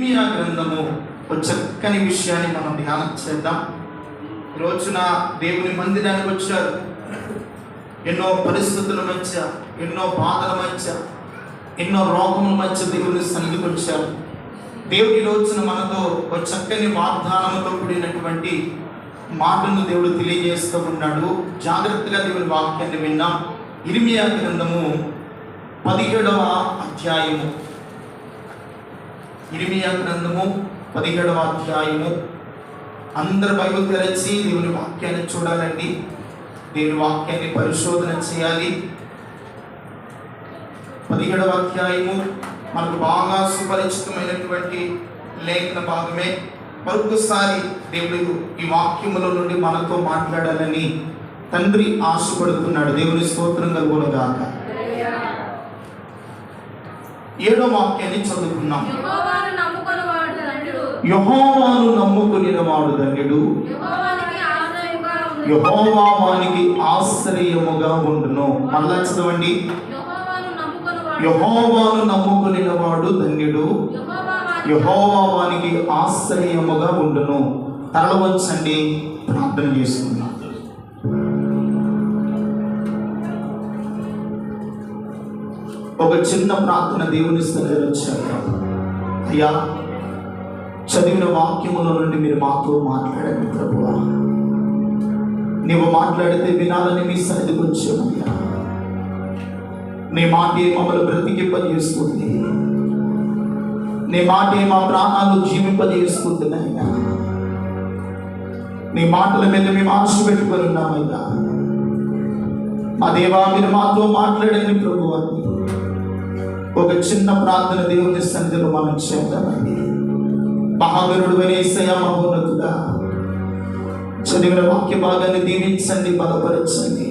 ఇర్మియా గ్రంథము ఒక చక్కని విషయాన్ని మనం ధ్యానం చేద్దాం. ఈ రోజున దేవుని మందిరానికి వచ్చారు. ఎన్నో పరిస్థితుల మధ్య, ఎన్నో బాధల మధ్య, ఎన్నో రోగముల మధ్య దేవుని సన్నిధికి వచ్చారు. దేవుడి రోజున మనతో ఒక చక్కని వాగ్దానంతో కూడినటువంటి మాటను దేవుడు తెలియజేస్తూ ఉన్నాడు. జాగ్రత్తగా దేవుని వాక్యాన్ని విన్నాం. ఇర్మియా గ్రంథము 17వ అధ్యాయము. ఇర్మియా గ్రంథము 17వ అధ్యాయము. అందరు బైబిల్ తెరచి దేవుని వాక్యాన్ని చూడాలండి. దేవుని వాక్యాన్ని పరిశోధన చేయాలి. 17వ అధ్యాయము మనకు బాగా సుపరిచితమైనటువంటి లేఖన భాగమే. మరొకసారి దేవుడు ఈ వాక్యముల నుండి మనతో మాట్లాడాలని తండ్రి ఆశపడుతున్నాడు. దేవుని స్తోత్రం కలుగునుగాక. 7వ వాక్యాన్ని చదువుకున్నాం. యెహోవాను నమ్ముకొనినవాడు ధన్యుడు, యెహోవా వానికి ఆశ్రయముగా ఉండును. మళ్ళా చదవండి. యెహోవాను నమ్ముకొనినవాడు ధన్యుడు, యెహోవా వానికి ఆశ్రయముగా ఉండును. తల వంచండి, ప్రార్థన చేసుకుందాం. ఒక చిన్న ప్రార్థన దేవుని సన్నిధిలో చేద్దాం. అయ్యా, చదివిన వాక్యముల నుండి మీరు మాతో మాట్లాడండి ప్రభువా. నీవు మాట్లాడితే వినాలని మీ సన్నిధికి వచ్చామయ్యా. నీ మాటే మమ్మల్ని బ్రతికింపజేస్తుంది. నీ మాటే మా ప్రాణాలు జీవింపజేసుకుంటున్నాయ్యా. నీ మాటల మీద మేము ఆశ పెట్టుకొని ఉన్నామయ్యా. మా దేవా, మీరు మాతో మాట్లాడండి ప్రభువా. ఒక చిన్న ప్రార్థన దేవుని సన్నిధిలో మనం చేద్దామండి. మహావీరుడు యేసయ్యా, మహోన్నతుడా, చదివిన వాక్య భాగాన్ని దీవించండి, బలపరచండి.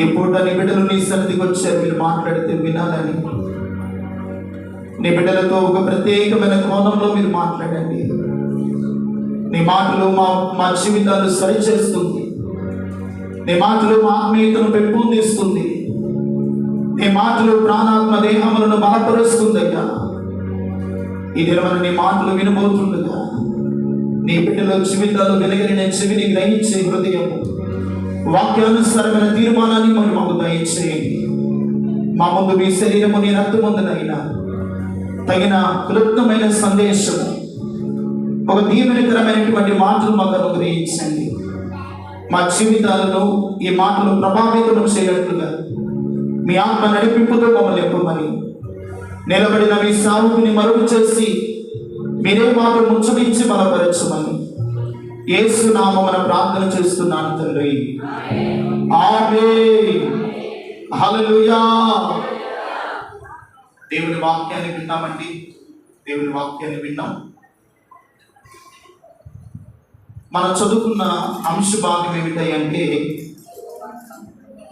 ఈ పూట నీ బిడ్డలు నీ సన్నిధికి వచ్చారు. మీరు మాట్లాడితే వినాలని, నీ బిడ్డలతో ఒక ప్రత్యేకమైన కోణంలో మీరు మాట్లాడండి. నీ మాటలు మా జీవితాలు సరిచేస్తుంది. నీ మాటలు మా ఆత్మీయతను పెంపొందిస్తుంది. నీ మాటలు ప్రాణాత్మ దేహములను బలపరుస్తుందయ్యా. ఈ దినమున నీ మాటలు వినబోతుండగా నీ బిడ్డల జీవితాలు వెలుగరిన చెవిని గ్రహించే హృదయం, వాక్యానుసారమైన తీర్మానాన్ని మనం మాకు దయచేయండి. మా ముందు మీ శరీరము, నీ రక్తముందునైనా తగిన క్లుప్తమైన సందేశము, ఒక దీవెనకరమైనటువంటి మాటలు మాకు అనుగ్రహించండి. మా జీవితాలను ఈ మాటలు ప్రభావితం చేయట్లుగా మీ ఆత్మ నడిపింపుతో మమ్మల్ని ఎప్పమని, నిలబడిన మీ సావుకుని మరుగు చేసి మీరే మాకు ముచ్చటించి బలపరచమని యేసు నామమున ప్రార్థన చేస్తున్నాను తండ్రి. ఆమేన్. హల్లెలూయా. దేవుని వాక్యాన్ని విన్నామండి. దేవుని వాక్యాన్ని విన్నాం. మనం చదువుకున్న అంశ భాగం ఏమిటంటే,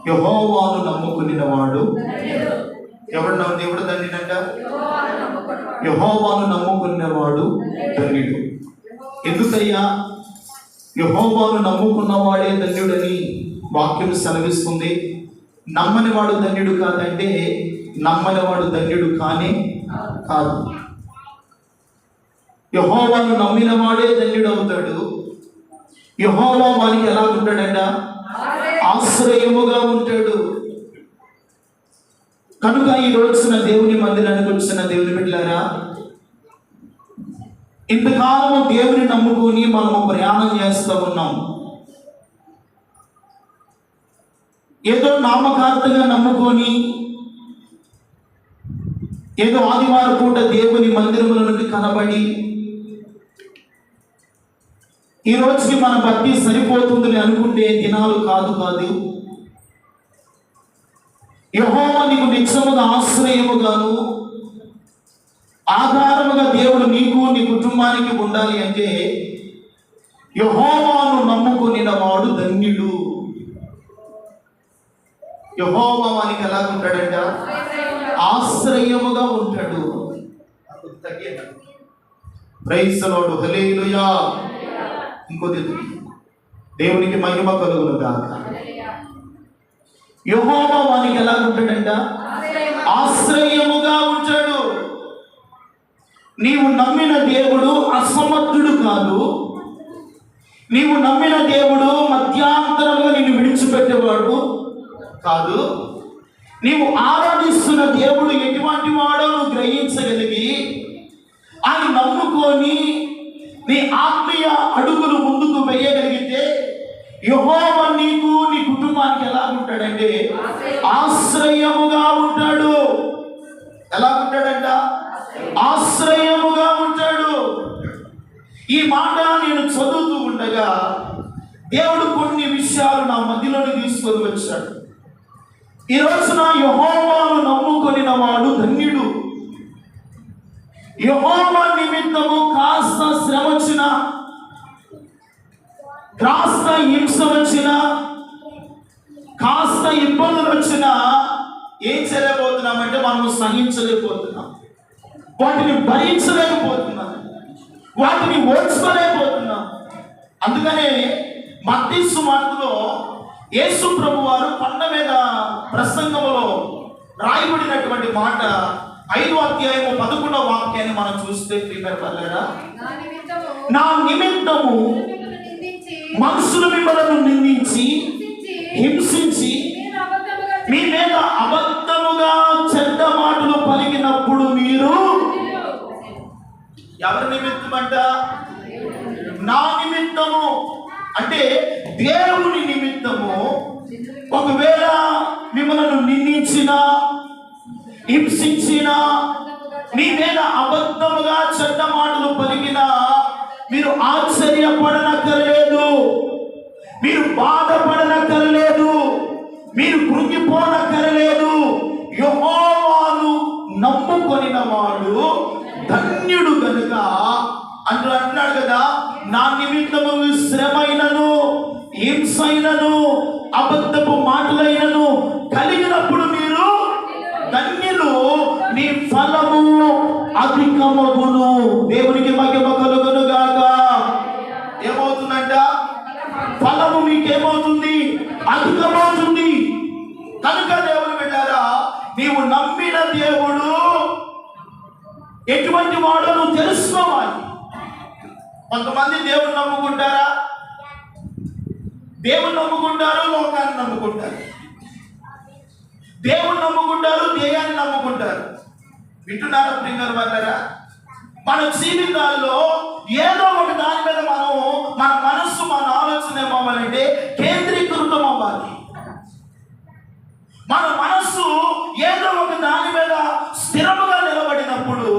యెహోవాను నమ్ముకునినవాడు ఎవడు దేవుడు ధన్యుడంట. యెహోవాను నమ్ముకున్నవాడు ధన్యుడు. ఎందుకయ్యా యెహోవాను నమ్ముకున్నవాడే ధన్యుడని వాక్యం సెలవిస్తుంది? నమ్మని వాడు ధన్యుడు కాదంటే, నమ్మని వాడు ధన్యుడు కానే కాదు. యెహోవాను నమ్మిన వాడే ధన్యుడు అవుతాడు. యెహోవా వానికి ఎలా ఉంటాడంట? ఆశ్రయముగా ఉంటాడు. కనుక ఈ రోజున దేవుని మందిరానికి వచ్చిన దేవుని బిడ్డలారా, ఇంతకాలము దేవుని నమ్ముకొని మనము ప్రయాణం చేస్తూ ఉన్నాం. ఏదో నామకార్థంగా నమ్ముకొని, ఏదో ఆదివారం పూట దేవుని మందిరముల నుండి కనబడి, ఈ రోజుకి మన భక్తి సరిపోతుందని అనుకుంటే దినాలు కాదు. యెహోవా నీకు నిత్యముగా ఆశ్రయముగాను ఆధారముగా దేవుడు నీకు నీ కుటుంబానికి ఉండాలి అంటే, యెహోవాను నమ్ముకొనిన వాడు ధన్యుడు. యెహోవా వానికి ఎలా ఉంటాడంట? ఆశ్రయముగా ఉంటాడు. Praise the lord. హల్లెలూయా. ఇంకొద్ది దేవునికి మహిమ కలుగును గాక. యెహోవా వానికి ఎలా ఉంటాడంట? ఆశ్రయముగా ఉంటాడు. నీవు నమ్మిన దేవుడు అసమర్థుడు కాదు. నీవు నమ్మిన దేవుడు మధ్యాంతరంగా నిన్ను విడిచిపెట్టేవాడు కాదు. నీవు ఆరాధిస్తున్న దేవుడు ఎటువంటి వాడో నువ్వు గ్రహించగలిగి ఆయన నమ్ముకొని నీ ఆత్మీయ అడుగులు ముందుకు వేయగలిగితే యెహోవా నీకు నీ కుటుంబానికి ఎలా ఉంటాడంటే ఆశ్రయముగా ఉంటాడు. ఎలా ఉంటాడంట? ఆశ్రయముగా ఉంటాడు. ఈ మాట నేను చదువుతూ ఉండగా దేవుడు కొన్ని విషయాలు నా మధ్యలోకి తీసుకొని వచ్చాడు. ఈ రోజున యెహోవాను నమ్ముకొనిన వాడు ధన్యుడు. యెహోవా నిమిత్తము కాస్త శ్రమ వచ్చిన, కాస్త హింస వచ్చిన, కాస్త ఇబ్బందులు వచ్చినా ఏం చేయలేకపోతున్నామంటే మనము సహించలేకపోతున్నాం, వాటిని భరించలేకపోతున్నాం, వాటిని ఓర్చుకోలేకపోతున్నాం. అందుకనే మత్తయి సువార్తలో యేసు ప్రభు వారు కొండ మీద ప్రసంగములో రాయబడినటువంటి మాట 5వ అధ్యాయము 11వ వాక్యాన్ని మనం చూస్తే ప్రియపరలారా, నా నిమిత్తము మనుషులు మిమ్మల్ని నిందించి హింసించి మీ మీద అబద్ధముగా చెడ్డ మాటలు పలికినప్పుడు మీరు ఎవరి నిమిత్తం అంట? నా నిమిత్తము అంటే దేవుని నిమిత్తము. ఒకవేళ మిమ్మల్ని నిందించిన, హింసించిన, మీ మీద అబద్ధముగా చెడ్డ మాటలు పలికిన మీరు ఆశ్చర్యపడనక్కర్లేదు, మీరు బాధపడనక్కర్లేదు, మీరు కృంగిపోనక్కర్లేదు. యెహోవాను నమ్ముకొనిన వాడు ధన్యుడు గనుక అంటున్నాడు కదా, నా నిమిత్తము శ్రమైనను, హింసైనను, అబద్ధపు మాటలైనను కలిగినప్పుడు మీరు ధన్యులు, మీ ఫలము అధికమగును. దేవునికి మహిమ కలుగును గాక. ఏమవుతుందంట? ఫలము మీకేమవుతుంది? అధికమవుతుంది. కనుక దేవుని బిడ్డలారా, నీవు నమ్మిన దేవుడు ఎటువంటి వాడో నువ్వు తెలుసుకోవాలి. కొంతమంది దేవుని నమ్ముకుంటారా? దేవుని నమ్ముకుంటారు, లోకాన్ని నమ్ముకుంటారు. దేవుని నమ్ముకుంటారు, దేయాన్ని నమ్ముకుంటారు. వింటున్నారా ప్రియులారా వాళ్ళారా? మన జీవితాల్లో ఏదో ఒక దాని మీద మన మనస్సు, మన ఆలోచన ఏమవ్వాలంటే కేంద్రీకృతం అవ్వాలి. మన మనస్సు ఏదో ఒక దాని మీద స్థిరముగా నిలబడినప్పుడు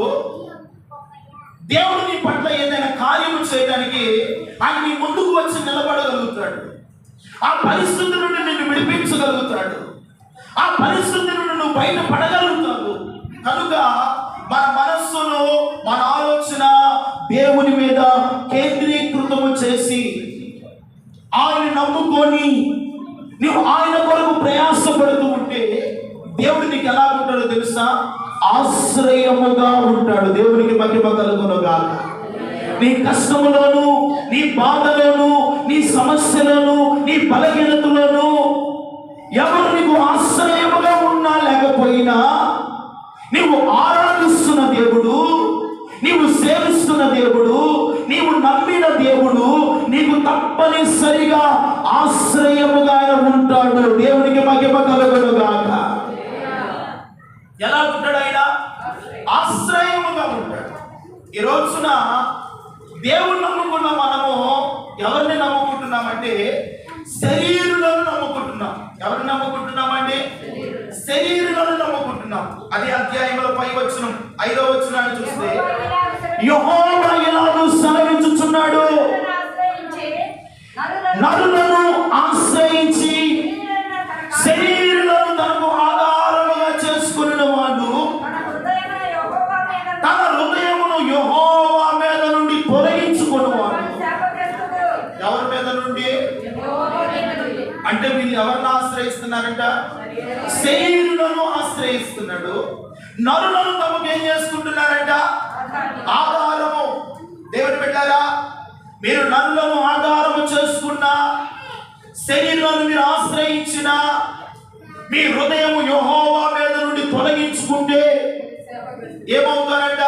దేవుడు నీ పట్ల ఏదైనా కార్యము చేయడానికి ఆయన నీ ముందుకు వచ్చి నిలబడగలుగుతాడు. ఆ పరిస్థితి నుండి నిన్ను విడిపించగలుగుతాడు. ఆ పరిస్థితి నుండి నువ్వు బయటపడగలుగుతావు. కనుక మన మనస్సును, మన ఆలోచన దేవుని మీద కేంద్రీకృతము చేసి ఆయన నమ్ముకొని నువ్వు ఆయన కొరకు ప్రయాసపడుతూ ఉంటే దేవుడు నీకు ఎలా ఉంటాడో తెలుసా? ఆశ్రయముగా ఉంటాడు. దేవునికి మహిమ కలుగును గాక. నీ కష్టములోను, నీ బాధలోను, నీ సమస్యలను, నీ బలహీనతలను ఎవరు నీకు ఆశ్రయముగా ఉన్నా లేకపోయినా నీవు ఆరాధిస్తున్న దేవుడు, నీవు సేవిస్తున్న దేవుడు, నీవు నమ్మిన దేవుడు నీకు తప్పనిసరిగా ఆశ్రయముగా ఉంటాడు. దేవునికి మహిమ కలుగును గాక. ఎలా ఉంటాడు ఆయన? ఆశ్రయముగా ఉంటాడు. ఈ రోజున దేవుని నమ్ముకున్న మనము ఎవరిని నమ్ముకుంటున్నామంటే శరీరులను నమ్ముకుంటున్నాం. ఎవరిని నమ్ముకుంటున్నామండి? శరీరులను నమ్ముకుంటున్నాం. అదే అధ్యాయంలో 5వ వచనాన్ని చూస్తే యెహోవా ఇలాగూ సెలవిచ్చుచున్నాడు, నరులను ఆశ్రయించి శరీరులను తనకు ఆధారముగా చేసుకున్న వాడు తన హృదయమును యెహోవా మీద నుండి తొలగించుకున్నవాడు. ఎవరి మీద నుండి అంటే వీళ్ళు ఎవరిని ఆశ్రయిస్తున్నారంట? శరీరులను ఆశ్రయిస్తున్నాడు. నరులను తమకు ఏం చేసుకుంటున్నారంట? ఆధారము. దేవుని బిడ్డలారా, మీరు నరులను ఆధారము చేసుకున్న, శరీరాన్ని మీరు ఆశ్రయించిన, మీ హృదయము యెహోవా మీద నుండి తొలగించుకుంటే ఏమవుతారంట?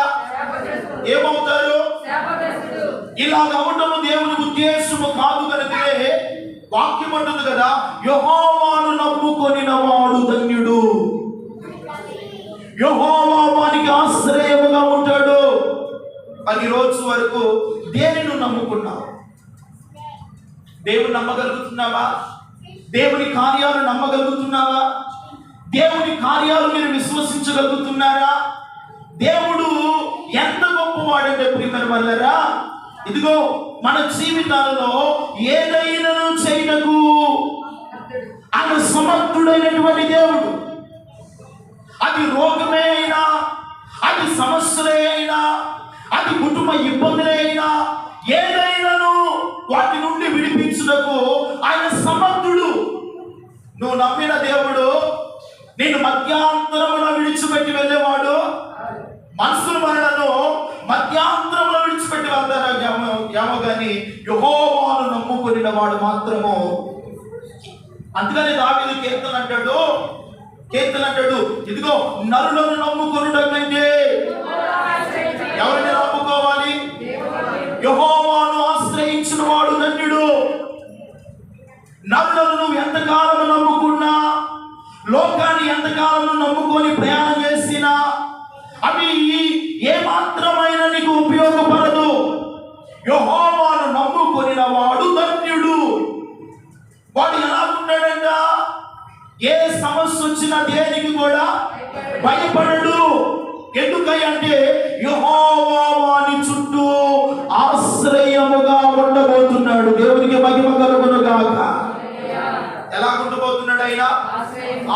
ఏమవుతారు? ఇలాగ అవటము దేవుని ఉద్దేశము కాదు కనుకే వాక్యం అంటుంది కదా, యెహోవాను నమ్ముకొనిన వాడు ధన్యుడు. యెహోవా వానికి ఆశ్రయముగా ఉంటాడు. అది రోజు వరకు దేనిని నమ్ముకున్నావు? దేవుని నమ్మగలుగుతున్నావా? దేవుని కార్యాలు నమ్మగలుగుతున్నావా? దేవుని కార్యాలు మీరు విశ్వసించగలుగుతున్నారా? దేవుడు ఎంత గొప్పవాడంటే ప్రియమైన వాళ్ళరా, ఇదిగో మన జీవితాలలో ఏదైనా చేయటకు ఆయన సమర్థుడైనటువంటి దేవుడు. అది రోగమే అయినా, అది సమస్యలే అయినా, అది కుటుంబ ఇబ్బందులే అయినా, ఏదైనాను వాటి నుండి విడిపించుటకు ఆయన సమర్థుడు. నువ్వు నమ్మిన దేవుడు నేను మధ్యాంతరమున విడిచిపెట్టి వెళ్ళేవాడు. మనుషులు మనలను మధ్యాంతరంలో విడిచిపెట్టి వెళ్తారేమో కానీ యెహోవాను నమ్ముకొనిన వాడు మాత్రము. అందుకని దావీదు కీర్తన అంటాడు, ఇదిగో నరులను నమ్ముకొనుట కంటే ఎవరిని నమ్ముకోవాలి? యెహోవాను ఆశ్రయించిన వాడు ధన్యుడు. నరులను నువ్వు ఎంతకాలం నమ్ముకున్నా, లోకాన్ని ఎంతకాలం నమ్ముకొని ప్రయాణం చేసినా అవి ఏమాత్రమైన నీకు ఉపయోగపడదు. యెహోవాను నమ్ముకొనిన వాడు ధన్యుడు. వాడు ఎలా ఉంటాడంట? ఏ సమస్య వచ్చినా దేనికి కూడా భయపడడు. ఎందుకంటే యెహోవా వాని చుట్టూ ఆశ్రయముగా ఉండబోతున్నాడు. దేవునికి మహిమ కలుగును గాక. ఎలా ఉండబోతున్నాడు? ఆయన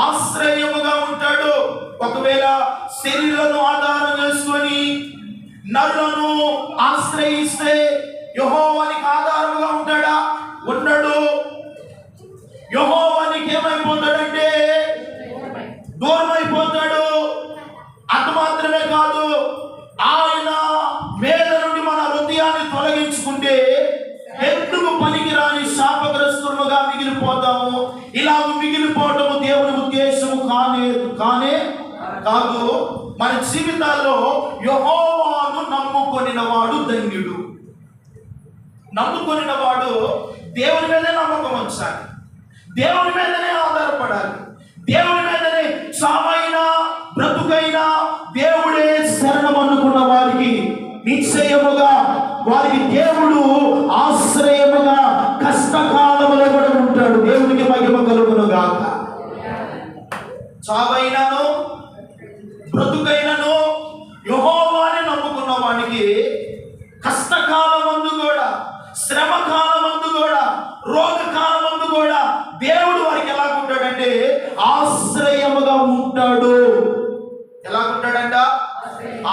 ఆశ్రయముగా ఉంటాడు. ఒకవేళ శరీరాలను ఆధారం చేసుకొని నరులను ఆశ్రయిస్తే యెహోవానికి ఆధారముగా ఉంటాడా? ఉండడు. యెహోవానికి ఏమైపోతాడంటే దూరం అయిపోతాడు. అంత మాత్రమే కాదు, ఆయన మేల నుండి మన హృదయాన్ని తొలగించుకుంటే ఎందుకు పనికిరాని శాపగ్రస్తులుగా మిగిలిపోతాము. ఇలా మిగిలిపోవటము దేవుని ఉద్దేశము కానే కాదు. మన జీవితాల్లో యెహోవాను నమ్ముకొనిన వాడు ధన్యుడు. నమ్ముకొనిన వాడు దేవుని మీదే నమ్మకం ఉంచాలి, దేవుని మీదనే ఆధారపడాలి, దేవుని మీదనే సామైనా బ్రతుకైనా దేవుడే శరణం అనుకున్న వారికి నిశ్చయముగా వారికి దేవుడు ఆశ్రయముగా కష్టకాలములో కూడా ఉంటాడు. దేవునికి మహిమ కలుగును గాక. చావైనాను బ్రతుకైనను యెహోవాని నమ్ముకున్న వానికి కష్టకాలమందు కూడా, శ్రమ కాలమందు కూడా, రోగ కాలమందు కూడా దేవుడు వారికి ఎలా ఉంటాడంటే ఆశ్రయముగా ఉంటాడు. ఎలా ఉంటాడంట?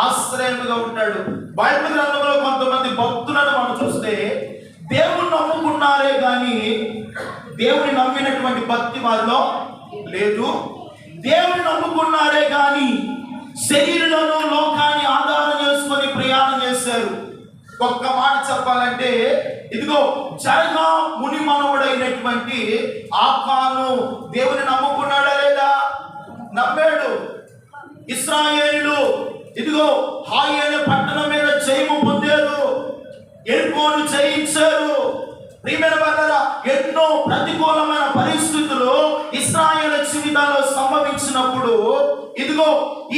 ఆశ్రయముగా ఉంటాడు. బైబిల్ గ్రంథంలో కొంతమంది భక్తులను మనం చూస్తే దేవుని నమ్ముకున్నారే కానీ దేవుని నమ్మినటువంటి భక్తి వారిలో లేదు. దేవుని నమ్ముకున్నారే కానీ శరీరాలను లోకాన్ని ఆధారం చేసుకొని ప్రయాణం చేశారు. ఒక్క మాట చెప్పాలంటే ఇదిగో జరగా ముని మనవుడైనటువంటి ఆకాను దేవుని నమ్ముకున్నాడా లేదా? నమ్మాడు. ఇశ్రాయేలు ఇదిగో హాయి అనే పట్టణం మీద జయము పొందారు, ఎరుకోను జయించారు. ప్రియమైన వారలారా, ఎన్నో ప్రతికూలమైన పరిస్థితులు ఇశ్రాయేలు జీవితాల్లో సంభవించినప్పుడు ఇదిగో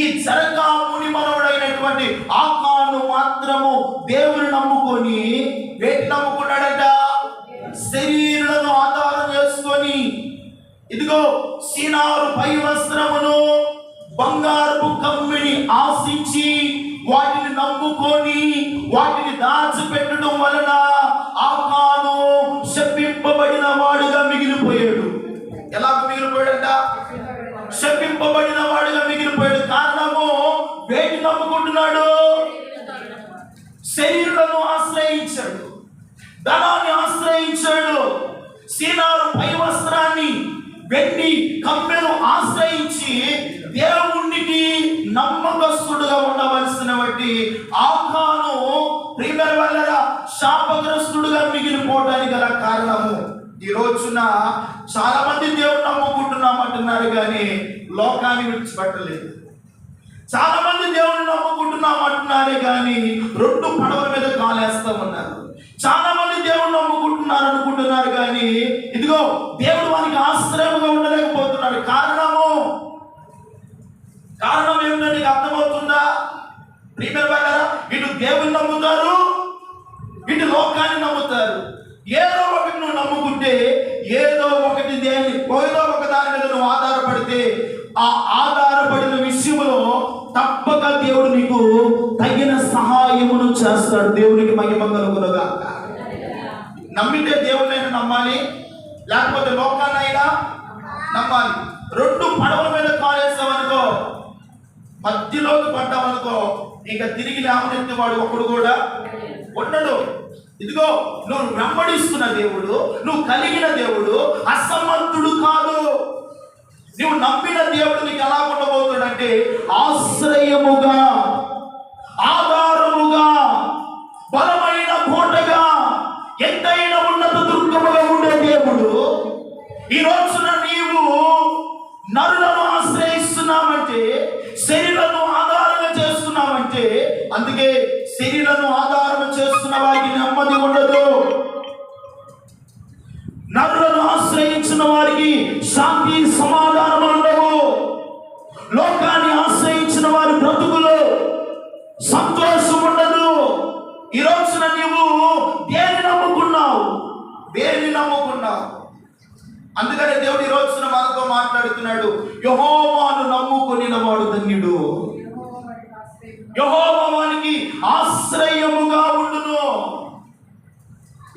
ఈ జరగా ముని మనవుడైనటువంటి ఆకాను మాత్రము దేవుని నమ్ముకొని వేటి నమ్ముకున్నాడట? శరీరాలను ఆధారం చేసుకొని ఇదిగో సీనారు పై వస్త్రమును బంగారపు కమ్మిని ఆశించి వాటిని నమ్ముకొని వాటిని దాచిపెట్టడం వలన ఆకాను శపింపబడిన వాడుగా మిగిలిపోయాడు. ఎలా మిగిలిపోయాడంట? శపింపబడిన వాడుగా మిగిలిపోయాడు. కారణము వేటి నమ్ముకుంటున్నాడు? శరీరాలను ఆశ్రయించాడు, ధనాన్ని ఆశ్రయించాడు, సీనారు పై వస్త్రాన్ని, వెండి కమ్మెను ఆశ్రయించి దేవునికి నమ్మకస్తుడుగా ఉండవలసిన బట్టి ఆకాను ప్రియమైన వాళ్ళరా శాపగ్రస్తుడుగా మిగిలిపోవడానికి గల కారణము. ఈ రోజున చాలా మంది దేవుడు నమ్ముకుంటున్నామంటున్నారు కానీ లోకాన్ని విడిచిపెట్టలేదు. చాలా మంది దేవుడిని నమ్ముకుంటున్నాం అంటున్నారే కానీ 2 పడవల మీద కాలేస్తా ఉన్నారు. చాలా మంది దేవుడిని నమ్ముకుంటున్నారు అనుకుంటున్నారు కానీ ఇదిగో దేవుడు వారికి ఆశ్రయముగా ఉండలేకపోతున్నాడు. కారణం ఏమిటో నీకు అర్థమవుతుందా? ప్రియమైన వాళ్ళారా, ఇటు దేవుని నమ్ముతారు, ఇటు లోకాన్ని నమ్ముతారు. ఏదో ఒకటి నువ్వు నమ్ముకుంటే, ఏదో ఒక దాని మీద నువ్వు ఆధారపడితే, ఆ ఆధారపడిన విషయంలో తప్పక దేవుడు నీకు తగిన సహాయమును చేస్తాడు. దేవునికి మహిమ కలుగునుగాక. నమ్మితే దేవుడినైనా నమ్మాలి, లేకపోతే లోకాన్నైనా నమ్మాలి. 2 పడవల మీద కాలేసామనుకో, మధ్యలోకి పడ్డామనుకో, ఇక తిరిగి లేవనెత్తేవాడు ఒకడు కూడా ఉండడు. ఇదిగో నువ్వు వెంబడిస్తున్న దేవుడు, నువ్వు కలిగిన దేవుడు అసమర్థుడు కాదు. నువ్వు నమ్మిన దేవుడు నీకు ఎలా ఉండబోతాడంటే ఆశ్రయముగా, ఆధారముగా, బలమైన కోటగా, ఎంతైన ఉన్నత దుర్గముగా ఉండే దేవుడు. ఈ రోజున నీవు నరులను ఆశ్రయిస్తున్నామంటే, శరీరాలను ఆధారంగా చేస్తున్నామంటే, అందుకే శరీరాలను ఆధారం చేస్తున్న వారికి నెమ్మది ఉండదు. నరులను ఆశ్రయించిన వారికి శాంతి సమాధానం ఉండవు. లోకాన్ని ఆశ్రయించిన వారి బ్రతుకులో సంతోషం ఉండదు. ఈ రోజున నీవు దేని నమ్ముకున్నావు? అందుకనే దేవుడు ఈ రోజున మనతో మాట్లాడుతున్నాడు. యెహోవాను నమ్ముకొనిన వాడు ధన్యుడు, యెహోవా వానికి ఆశ్రయముగా ఉండును.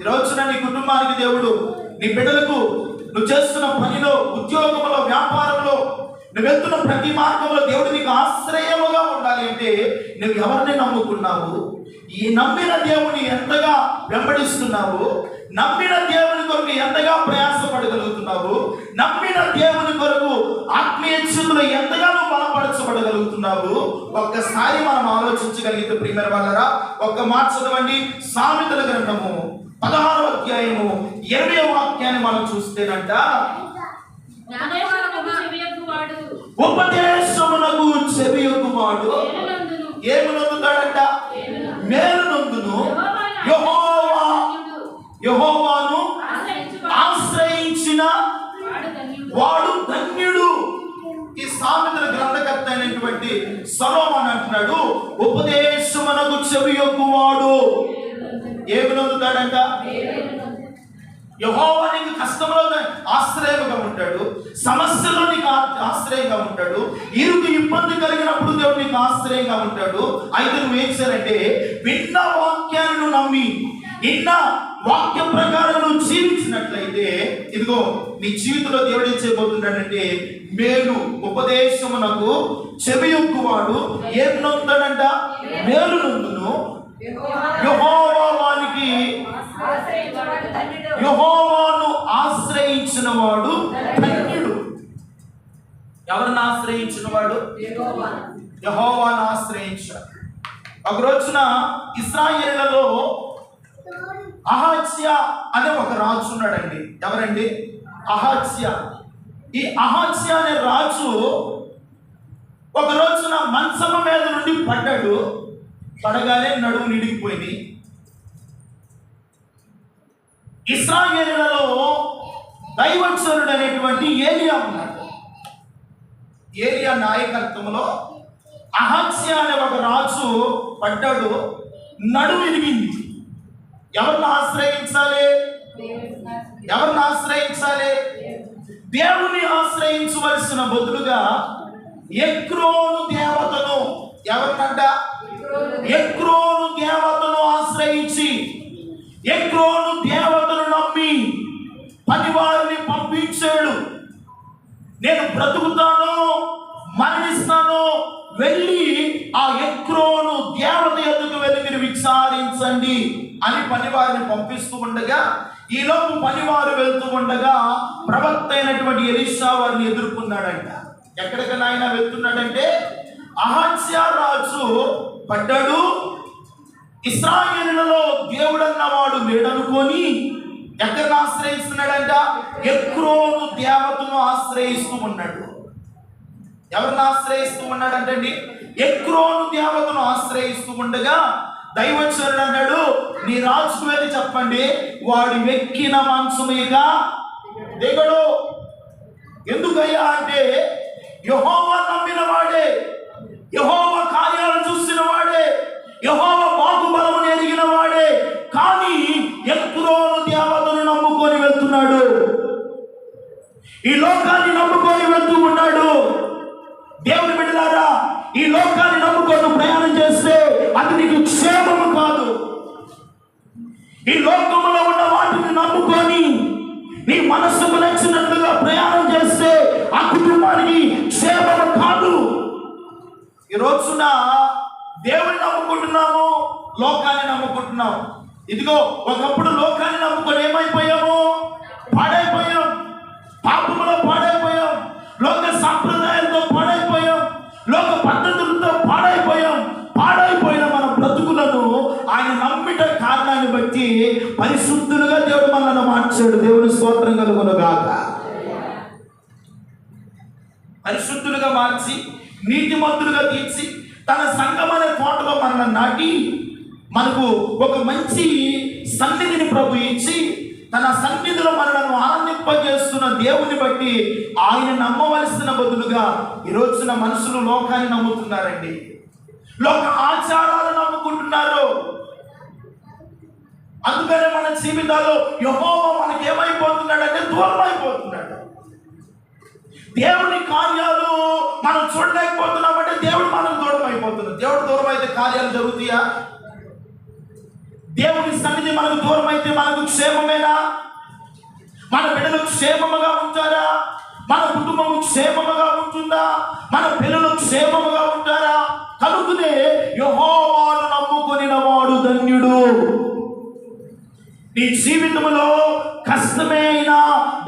ఈ రోజున నీ కుటుంబానికి దేవుడు, నీ బిడ్డలకు, నువ్వు చేస్తున్న పనిలో, ఉద్యోగంలో, వ్యాపారంలో, నువ్వు వెళ్తున్న ప్రతి మార్గంలో దేవుడు నీకు ఆశ్రయముగా ఉండాలి అంటే నువ్వు ఎవరిని నమ్ముకున్నావు? ఈ నమ్మిన దేవుని ఎంతగా వెంబడిస్తున్నావు? నమ్మిన దేవుని కొరకు ఎంతగా ప్రయాసపడగలుగుతున్నావు? నమ్మిన దేవుని కొరకు ఆత్మీయ స్థితిలో ఎంతగా నువ్వు బలపరచబడగలుగుతున్నావు? ఒక్కసారి మనం ఆలోచించగలిగితే ప్రియమైన వాళ్ళరా, ఒక్క మాట చదవండి. సామెతల గ్రంథము 16వ అధ్యాయము 20వ వాక్యాన్ని మనం చూస్తేనంట, ఉపదేశమునకు చెవియొగ్గువాడు ఏమునందుతాడంట? మేలునందును. యెహోవాను ఆశ్రయించిన వాడు ధన్యుడు. ఈ సామెతల గ్రంథకర్త అయినటువంటి సొలొమోను అంటున్నాడు, ఉపదేశమునకు చెవియొగ్గువాడు ఏమునందుతాడంట? యెహోవా నీకు కష్టంలో ఆశ్రయంగా ఉంటాడు, సమస్యలో నీకు ఆశ్రయంగా ఉంటాడు, ఇరుకు ఇబ్బంది కలిగినప్పుడు దేవుడు నీకు ఆశ్రయంగా ఉంటాడు. అయితే నువ్వేం చేయాలంటే, విన్న వాక్యాలను నమ్మి, విన్న వాక్య ప్రకారం నువ్వు జీవించినట్లయితే, ఇదిగో నీ జీవితంలో దేవుడు ఏం చేయబోతున్నాడంటే, మేలు ఉపదేశమునకు చెవియొగ్గువాడు ఏం నొందుతాడంట? మేలు నొందును. యెహోవాను ఆశ్రయించిన వాడు ధన్యుడు. ఎవరిని ఆశ్రయించిన వాడు? యెహోవాను ఆశ్రయించాడు. ఒక రోజున ఇశ్రాయేలులో అహజ్యా అనే ఒక రాజు ఉన్నాడండి. ఎవరండి? అహజ్యా. ఈ అహజ్యా అనే రాజు ఒక రోజున మంచం మీద నుండి పడ్డాడు. పడగానే నడుము నిడిగిపోయింది. ఇశ్రాయేలులో దైవచరుడు అనేటువంటి ఏలియా ఉన్నాడు. ఏలియా నాయకత్వంలో అహజ్యా అనే ఒక రాజు పడ్డాడు, నడుము విరిగింది. ఎవరిని ఆశ్రయించాలి? దేవుని ఆశ్రయించవలసిన బదులుగా ఎక్రోను దేవతను, ఎవరినంట? ఎక్రోను దేవతను ఆశ్రయించి, ఎక్రోను దేవతను నమ్మి పనివారిని పంపించాడు. నేను బ్రతుకుతాను, మరణిస్తాను, వెళ్ళి ఆ ఎక్రోను దేవత ఎదుగు వెళ్ళి మీరు విచారించండి అని పనివారిని పంపిస్తూ ఉండగా, ఈలోపు పనివారు వెళ్తూ ఉండగా ప్రవక్త అయినటువంటి ఎలీషా వారిని ఎదుర్కొన్నాడంట. ఎక్కడికైనా ఆయన వెళ్తున్నాడంటే, అహజ్యా రాజు పడ్డాడు, ఇశ్రాయేలులో దేవుడన్నవాడు లేడనుకొని ఎక్కడిని ఆశ్రయిస్తున్నాడంట? ఎక్రోను దేవతను ఆశ్రయిస్తూ ఉన్నాడు. ఎవరిని ఆశ్రయిస్తూ ఉన్నాడంటే అండి? ఎక్రోను దేవతను ఆశ్రయిస్తూ ఉండగా దైవచనుడు అన్నాడు, నీ రాజుకు వెళ్ళి చెప్పండి, వాడు వెక్కిన మాంసముగా దిగడు. ఎందుకయ్యా అంటే యెహోవా నమ్మిన వాడే, యెహోవా కార్యాలు చూసిన వాడే, యెహోవా బాహుబలమును ఎరిగిన వాడే, కానీ ఎక్రోను దేవతను నమ్ముకొని వెళ్తున్నాడు, ఈ లోకాన్ని నమ్ముకొని వెళ్తూ ఉన్నాడు. దేవుని బిడ్డలారా, ఈ లోకాన్ని నమ్ముకొని ప్రయాణం చేస్తే అది నీకు క్షేమము కాదు. ఈ లోకములో ఉన్న వాటిని నమ్ముకొని నీ మనస్సుకు నచ్చినట్లుగా ప్రయాణం చేస్తే ఆ కుటుంబానికి క్షేమము కాదు. ఈ రోజున దేవుని నమ్ముకుంటున్నాము, లోకాన్ని నమ్ముకుంటున్నాము. ఇదిగో ఒకప్పుడు లోకాన్ని నమ్ముకొని ఏమైపోయాము? పాడైపోయాం, పాపములో పాడైపోయాం, లోక సాంప్రదాయాలతో పాడైపోయాం, లోక పద్ధతులతో పాడైపోయాం. పాడైపోయిన మన బ్రతుకులను ఆయన నమ్మిట కారణాన్ని బట్టి పరిశుద్ధులుగా దేవుడు మనల్ని మార్చాడు. దేవుని స్తోత్రం కలుగునుగాక. పరిశుద్ధులుగా మార్చి నీతిమంతులుగా తీర్చి తన సంఘం అనే తోటలో మనల్ని నాటి మనకు ఒక మంచి సన్నిధిని ప్రభు ఇచ్చి తన సన్నిధిలో మనలను ఆనందింపజేస్తున్న దేవుని బట్టి ఆయన నమ్మవలసిన బదులుగా ఈ రోజున మనుషులు లోకాన్ని నమ్ముతున్నారండి, లోక ఆచారాలు నమ్ముకుంటున్నారు. అందుకనే మన జీవితాల్లో యెహోవా మనకి ఏమైపోతున్నాడంటే దూరం అయిపోతున్నాడు. దేవుని కార్యాలు మనం చూడలేకపోతున్నామంటే దేవుడు మనకు దూరం అయిపోతున్నాడు. దేవుడు దూరం అయితే కార్యాలు జరుగుతాయా? దేవుని సన్నిధి మనకు దూరం అయితే మనకు క్షేమమేనా? మన బిడ్డలు క్షేమముగా ఉంటారా? మన కుటుంబం క్షేమముగా ఉంటుందా? మన పిల్లలు క్షేమముగా ఉంటారా? కలుగునే యెహోవాను నమ్ముకొనిన వాడు ధన్యుడు. నీ జీవితంలో కష్టమే అయినా,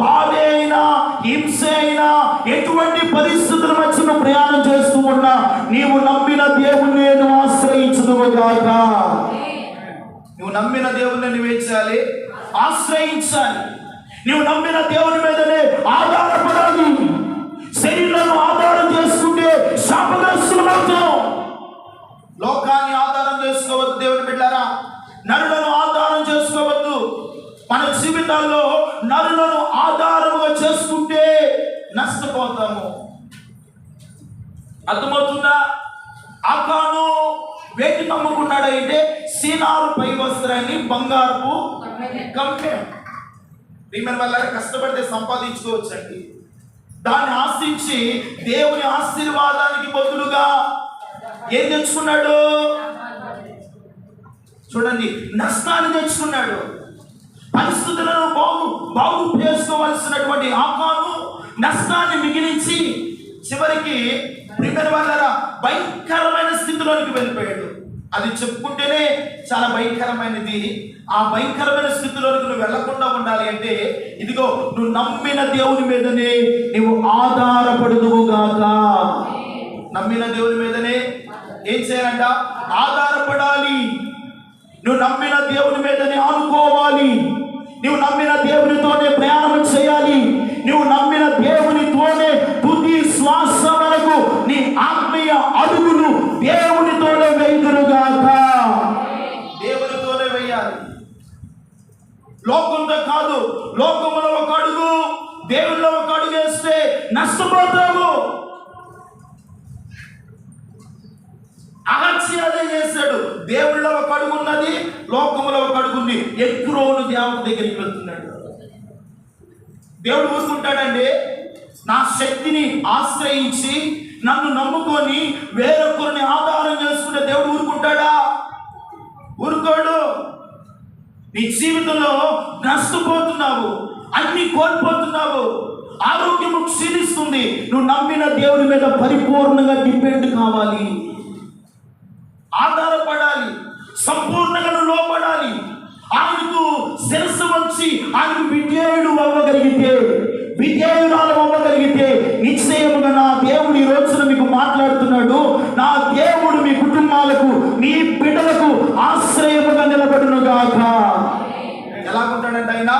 బాధ అయినా, హింస అయినా, ఎటువంటి పరిస్థితుల మధ్య ప్రయాణం చేస్తూ ఉన్నా నీవు నమ్మిన దేవుణ్ణి నువ్వు ఆశ్రయించుదువుగాక. నువ్వు నమ్మిన దేవుణ్ణి నువ్వేం చేయాలి? ఆశ్రయించాలి. నువ్వు నమ్మిన దేవుని మీదనే ఆధారపడాలి. శరీరాన్ని ఆధారం చేసుకుంటే శాపగ్రస్తులమవుతాం. లోకాన్ని ఆధారం చేసుకోవద్దు దేవుని బిడ్డలారా, నరులను ఆధారం చేసుకోవద్దు. మన జీవితాల్లో నరులను ఆధారముగా చేసుకుంటే నష్టపోతాము. అర్థమవుతుందా? అకాను వేటి నమ్ముకున్నాడంటే సీనారు పై వస్త్రాన్ని, బంగారపు కమ్మె. ప్రియమైన వాళ్ళ కష్టపడితే సంపాదించుకోవచ్చండి. దాన్ని ఆశించి దేవుని ఆశీర్వాదానికి బదులుగా ఏం తెచ్చుకున్నాడు? చూడండి, నష్టాన్ని తెచ్చుకున్నాడు. పరిస్థితులను బాగు చేసుకోవాల్సినటువంటి ఆకాను నష్టాన్ని మిగిలించి చివరికి ప్రియమైన వాళ్ళ భయంకరమైన స్థితిలోనికి వెళ్ళిపోయాడు. అది చెప్పుకుంటేనే చాలా భయంకరమైనది. ఆ భయంకరమైన స్థితిలోనికి నువ్వు వెళ్లకుండా ఉండాలి అంటే ఇదిగో నువ్వు నమ్మిన దేవుని మీదనే నువ్వు ఆధారపడుదువుగాక. నమ్మిన దేవుని మీదనే ఏం చేయాలంట? ఆధారపడాలి. నువ్వు నమ్మిన దేవుని మీదనే ఆనుకోవాలి. నువ్వు నమ్మిన దేవునితోనే ప్రయాణం చేయాలి. నువ్వు నమ్మిన దేవునితోనే తుది శ్వాస వరకు నీ ఆత్మీయ అడుగులు దేవునితోనే వేయుదురుగాక. దేవునితోనే వేయాలి, లోకంతో కాదు. లోకములో ఒక అడుగు, దేవుల్లో ఒక అడుగు వేస్తే నష్టపోతావు. అహజ్యా అదే చేశాడు. దేవుళ్ళో ఒక అడుగు ఉన్నది, లోకములో ఒక అడుగు ఉంది. ఎక్రోను దేవత దగ్గరికి వెళ్తున్నాడు. దేవుడు ఊరుకుంటాడండి? నా శక్తిని ఆశ్రయించి నన్ను నమ్ముకొని వేరొకరిని ఆధారం చేసుకుంటే దేవుడు ఊరుకుంటాడా? ఊరుకోడు. నీ జీవితంలో నష్టపోతున్నావు, అన్ని కోల్పోతున్నావు, ఆరోగ్యము క్షీణిస్తుంది. నువ్వు నమ్మిన దేవుని మీద పరిపూర్ణంగా డిపెండ్ కావాలి, ఆధారపడాలి, సంపూర్ణంగా లోపడాలి. ఆయనకు శిరస్సు వంచి ఆయనకు విధేయుడు అవ్వగలిగితే, విధేయురాలు అవ్వగలిగితే నిశ్చయముగా నా దేవుడు ఈ రోజున మీకు మాట్లాడుతున్నాడు. నా దేవుడు మీ కుటుంబాలకు, మీ బిడ్డలకు ఆశ్రయముగా నిలబడునుగాక. ఎలాగుంటాడంటే ఆయన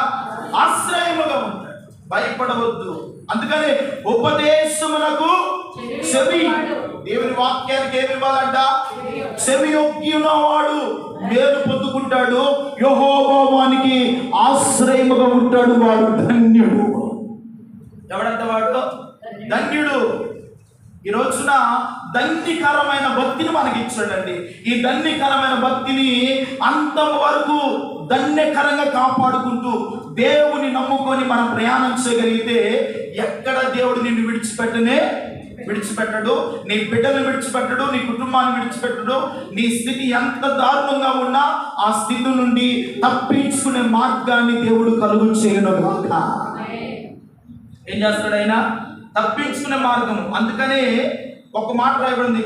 ఆశ్రయముగా ఉంటాడు. భయపడవద్దు. అందుకనే ఉపదేశములకు చెవి దేవుని వాక్యానికి ఏమి ఇవ్వాలంట? చెవి యొగ్గి ఉన్నవాడు మేలు పొందుకుంటాడు, యెహోవా వానికి ఆశ్రయముగా ఉంటాడు, వాడు ధన్యుడు. ఎవడంట వాడు? ధన్యుడు. ఈ రోజున ధన్యకరమైన భక్తిని మనకి ఇచ్చాడండి. ఈ ధన్యకరమైన భక్తిని అంతం వరకు ధన్యకరంగా కాపాడుకుంటూ దేవుని నమ్ముకొని మనం ప్రయాణం చేయగలిగితే ఎక్కడ దేవుడు నిన్ను విడిచిపెట్టడు, నీ బిడ్డను విడిచిపెట్టడు, నీ కుటుంబాన్ని విడిచిపెట్టడు. నీ స్థితి ఎంత దారుణంగా ఉన్నా ఆ స్థితి నుండి తప్పించుకునే మార్గాన్ని దేవుడు కలుగు చేయను. ఏం చేస్తాడు ఆయన? తప్పించుకునే మార్గము. అందుకనే ఒక మాట రాయబడింది,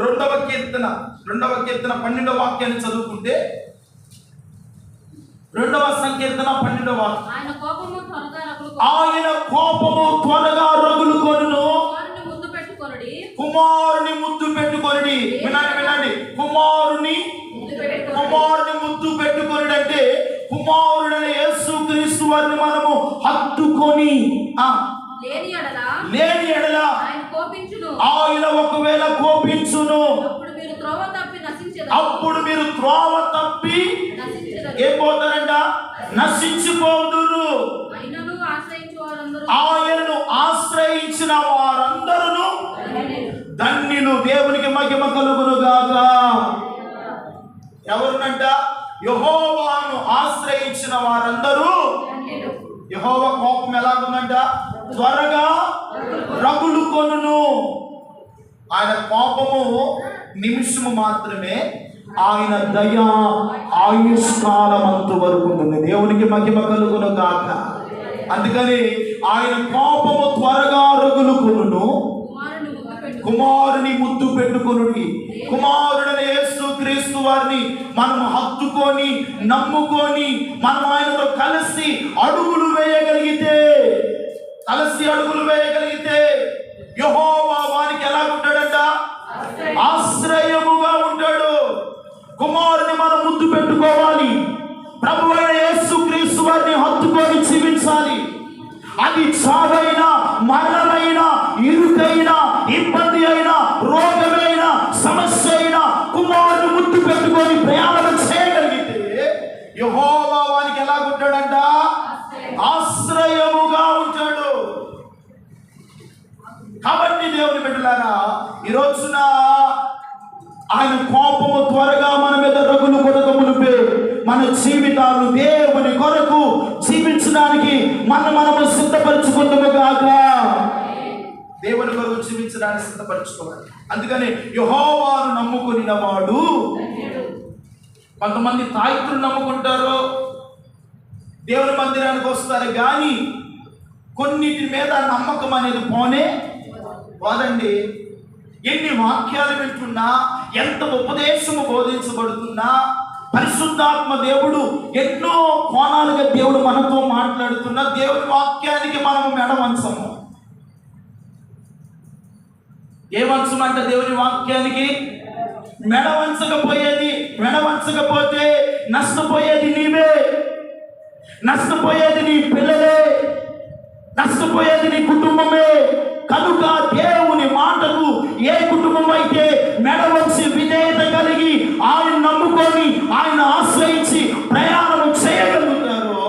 2వ కీర్తన 12వ వాక్యాన్ని చదువుకుంటే, 2వ సంకీర్తన 12వ వాక్యం, ఆయన కోపము త్వరగా రగులుకొనును, కుమారుని ముద్దు పెట్టుకొనుడి. వినండి, కుమారుని ముద్దు పెట్టుకొనుడి అంటే కుమారుడైన యేసుక్రీస్తు వారిని మనము హత్తుకొని లేని ఎడల ఆయన ఒకవేళ కోపించును, అప్పుడు మీరు త్రోవ తప్పి ఏం పోతారంట? నశించిపోదురు. ఆయనను ఆశ్రయించిన వారందరూ ధన్యులు. దేవునికి మహిమ కలుగును గాక. ఎవరునంట? యెహోవాను ఆశ్రయించిన వారందరూ. యెహోవా కోపం ఎలాగుందంట? త్వరగా రగులుకొనును. ఆయన కోపము నిమిషము మాత్రమే, ఆయన దయ ఆయుష్కాలం అంత వరకు ఉంటుంది. దేవునికి మహిమ కలుగును గాక. అందుకని ఆయన కోపము త్వరగా రగులుకొనును, కుమారుని ముద్దు పెట్టుకొనుడి. కుమారుడైన యేసుక్రీస్తు వారిని మనం హత్తుకొని నమ్ముకొని మనం ఆయనతో కలిసి అడుగులు వేయగలిగితే యెహోవా వారికి ఎలా ఉంటాడంట? ఆశ్రయముగా ఉంటాడు. కుమారుని మనం ముద్దు పెట్టుకోవాలి. ప్రభువైన యేసుక్రీస్తు వారిని హత్తుకొని జీవించాలి. అది చావైనా, మరణమైనా, ఇరుకైనా, ఇబ్బంది అయినా, రోగమైనా, సమస్య అయినా కుమారుని ముద్దు పెట్టుకొని ప్రయాణం చేయగలిగితే యెహోవా వారికి ఎలా ఉంటాడంట? ఆశ్రయముగా ఉంటాడు. కాబట్టి దేవుని బిడ్డలారా, ఈ రోజున ఆయన కోపము త్వరగా మన మీద రగులు కొనక మునిపే మన జీవితాలు దేవుని కొరకు జీవించడానికి మనము సిద్ధపరచుకుంటాము గాక. దేవుని కొరకు జీవించడానికి సిద్ధపరచుకోవాలి. అందుకని యెహోవాను నమ్ముకున్న వాడు. కొంతమంది తాయితులు నమ్ముకుంటారు, దేవుని మందిరానికి వస్తారు, కానీ కొన్నిటి మీద నమ్మకం అనేది పోదండి. ఎన్ని వాక్యాలు వింటున్నా, ఎంత ఉపదేశము బోధించబడుతున్నా, పరిశుద్ధాత్మ దేవుడు ఎన్నో కోణాలుగా దేవుడు మనతో మాట్లాడుతున్నా, దేవుని వాక్యానికి మనము మెడవంచము. ఏ వంచమంటే దేవుని వాక్యానికి మెడవంచకపోతే నష్టపోయేది నీవే, నష్టపోయేది నీ పిల్లలే, నష్టపోయేది నీ కుటుంబమే. కనుక దేవుని మాటకు ఏ కుటుంబం అయితే మెడవంచి విధేయత కలిగి ఆయన నమ్ముకొని ఆయన ఆశ్రయించి ప్రయాణం చేయగలుగుతారో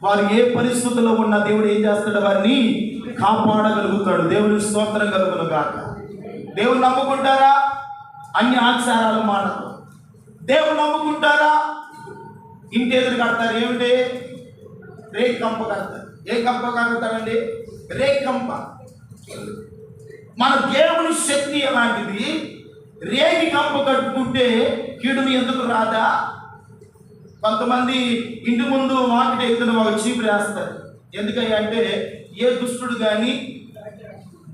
వారు ఏ పరిస్థితుల్లో ఉన్న దేవుడు ఏం చేస్తాడు? వారిని కాపాడగలుగుతాడు. దేవుని స్తోత్రం కలుగును గాక. దేవుడు నమ్ముకుంటారా? అన్ని ఆచారాలు మానరు. దేవుడు నమ్ముకుంటారా? ఇంటి ఎదురు కడతారు. ఏమిటి? రేకంప కడతారు. ఏ కంప కడతారండి? రేకంప. మన దేవుని శక్తి ఎలాంటిది? రేగి కంప కట్టుకుంటే కీడుని ఎందుకు రాదా? కొంతమంది ఇంటి ముందు వాకిట ఎత్తున ఒక చీపురు వేస్తారు. ఎందుకని అంటే ఏ దుష్టుడు కానీ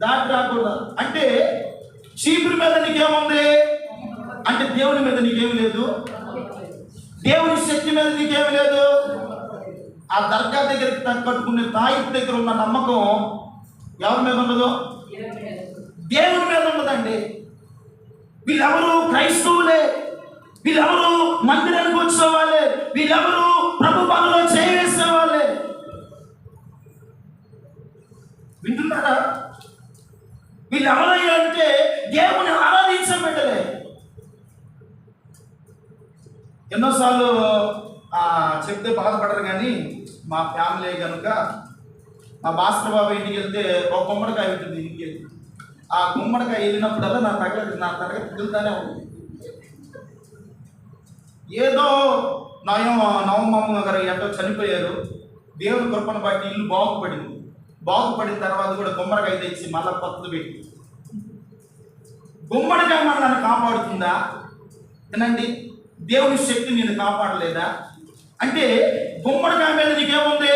దాటి రాకూడదు. అంటే చీపురు మీద నీకేముంది అంటే దేవుని మీద నీకేమి లేదు, దేవుని శక్తి మీద నీకేమి లేదు. ఆ దర్గా దగ్గరికి కట్టుకునే తాయిపు దగ్గర ఉన్న నమ్మకం ఎవరి మీద ఉండదు? దేవుని మీద ఉండదండి. వీళ్ళెవరు క్రైస్తవులే, వీళ్ళెవరు మందిరానికి వచ్చేవాళ్ళే, వీళ్ళెవరు ప్రభు పనులు చేయవేసేవాళ్ళే. వింటున్నారా? వీళ్ళు ఎవరయ్యా అంటే దేవుని ఆరాధించే బిడ్డలే. ఎన్నోసార్లు చెప్తే బాధపడరు, కానీ మా ఫ్యామిలీ కనుక మా భాస్కర్ బాబు ఇంటికి వెళ్తే ఒక గుమ్మడికాయ ఉంటుంది ఇంటికి వెళ్ళి. ఆ గుమ్మడికాయ వెళ్ళినప్పుడల్లా నా తరగతి తిరుగుతానే ఉంది. ఏదో నవమమ్మ గారు ఎంతో చనిపోయారు, దేవుని కృపను బట్టి ఇల్లు బాగుపడిన తర్వాత కూడా గుమ్మడికాయ తెచ్చి మళ్ళా కొత్తది పెట్టి, గుమ్మడికాయ మనల్ని కాపాడుతుందా? తినండి, దేవుని శక్తి నేను కాపాడలేదా అంటే గుమ్మడికాయ మీద నీకేముంది?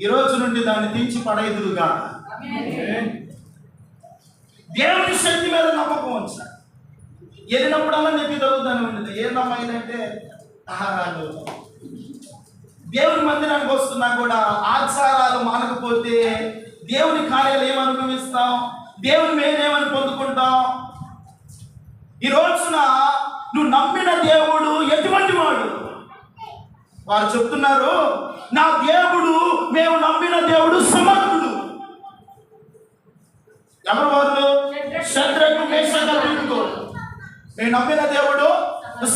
ఈ రోజు నుండి దాన్ని తెంచి పడేదురుగా దేవుని శక్తి మీద నమ్మకం ఉంచా. వెళ్ళినప్పుడల్లా నెత్తి తగ్గుతానే ఉండదు. ఏ నమ్మైందంటే దేవుని మందిరానికి వస్తున్నా కూడా ఆచారాలు మానకపోతే దేవుని కార్యాలు ఏమనుభవిస్తాం? దేవుని మేమేమని పొందుకుంటాం? ఈ రోజున నువ్వు నమ్మిన దేవుడు ఎటువంటి వాడు? వారు చెప్తున్నారు, నా దేవుడు, మేము నమ్మిన దేవుడు సమర్థుడు. ఎవరు వారు? శద్రకు, మేషకు, అబేద్నెగో. మేము నమ్మిన దేవుడు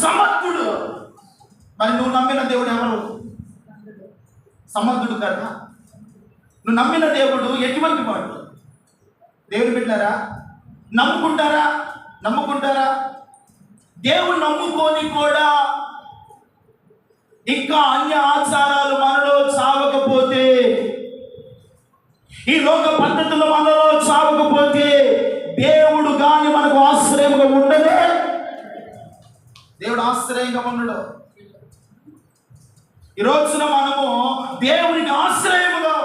సమర్థుడు. మరి నువ్వు నమ్మిన దేవుడు ఎవరు? సమర్థుడు కదా. నువ్వు నమ్మిన దేవుడు ఎటువంటి వాడు? దేవుని బిడ్డలారా, నమ్ముకుంటారా? దేవుడు నమ్ముకొని కూడా ఇంకా అన్య ఆచారాలు మనలో చావకపోతే, ఈ లోక పద్ధతులు మనలో చావకపోతే దేవుడు గాని మనకు ఆశ్రయంగా ఉండదే. దేవుడు ఆశ్రయంగా ఉండడు. ఈ రోజున మనము దేవునికి ఆశ్రయముగా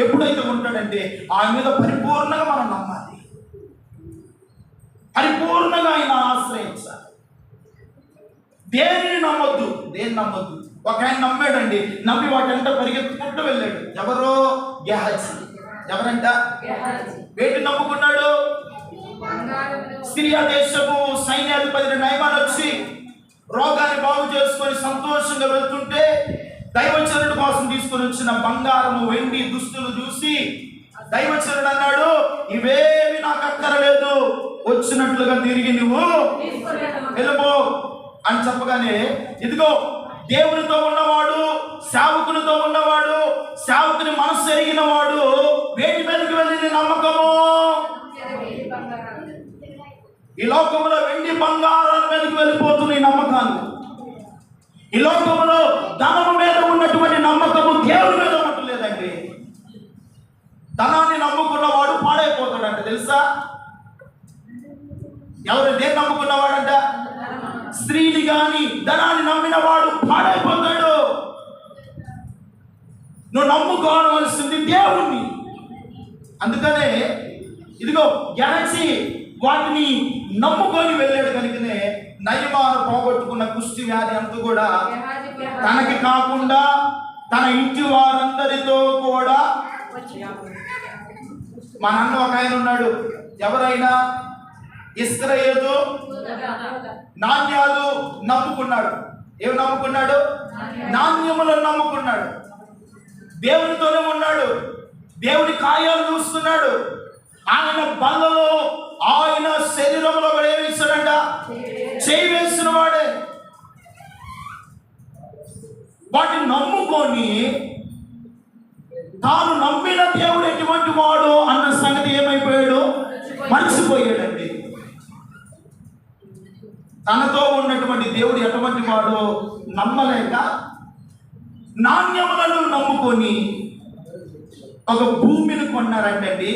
ఎప్పుడైతే ఉంటాడంటే ఆయన మీద పరిపూర్ణంగా మనం నమ్మాలి, పరిపూర్ణంగా ఆయన ఆశ్రయించాలి. దేన్ని నమ్మొద్దు. ఒక ఆయన నమ్మాడండి, నమ్మి వాటంతా పరిగెత్తుకుంటూ వెళ్ళాడు. ఎవరో గెహజీ. ఎవరంట? వేటి నమ్ముకున్నాడు? సిరియా దేశపు సైన్యాధిపతి నయమాన్ వచ్చి రోగాన్ని బాగు చేసుకొని సంతోషంగా వెళ్తుంటే దైవచనుడి కోసం తీసుకొని వచ్చిన బంగారము, వెండి, దుస్తులు చూసి దైవచనుడు అన్నాడు, ఇవేమి నాకు అక్కరలేదు, వచ్చినట్లుగా తిరిగి నువ్వు వెళ్ళబో అని చెప్పగానే, ఇదిగో దేవునితో ఉన్నవాడు, సేవకునితో ఉన్నవాడు, సేవకుని మనసు ఎరిగిన వాడు వేటి మీదకి వెళ్ళిన నమ్మకము ఈ లోకంలో వెండి బంగారాల మీదకి వెళ్ళిపోతున్న ఈ నమ్మకాలు, ఈ లోకంలో ధనము మీద ఉన్నటువంటి నమ్మకము దేవుని మీద ఉండలేదండి. ధనాన్ని నమ్ముకున్నవాడు పాడైపోతాడంట, తెలుసా? ఎవరు దేన్ని నమ్ముకున్నవాడంట? స్త్రీని గాని ధనాన్ని నమ్మిన వాడు పాడైపోతాడు. నువ్వు నమ్ముకోవాల్సింది దేవుణ్ణి. అందుకనే ఇదిగో గెహజీ వాటిని నమ్ముకొని వెళ్ళాడు కనుకనే నయమాను పోగొట్టుకున్న కుష్టి వ్యాధి అంతా కూడా తనకి కాకుండా తన ఇంటి వారందరితో కూడా. మా నాన్న ఒక ఆయన ఉన్నాడు, ఎవరైనా ఇస్రాయేలు నాణ్యాలు నమ్ముకున్నాడు. ఏమి నమ్ముకున్నాడు? నాణ్యములను నమ్ముకున్నాడు. దేవునితోనే ఉన్నాడు, దేవుని కార్యాలు చూస్తున్నాడు. ఆయన బలలో, ఆయన శరీరంలో కూడా ఏమి ఇస్తాడంట? చేయి వేసిన వాడే. వాటిని నమ్ముకొని తాను నమ్మిన దేవుడు ఎటువంటి వాడు అన్న సంగతి ఏమైపోయాడు? మర్చిపోయాడండి. తనతో ఉన్నటువంటి దేవుడు ఎటువంటి వాడు నమ్మలేక నాణ్యములను నమ్ముకొని ఒక భూమిని కొన్నారంటండి.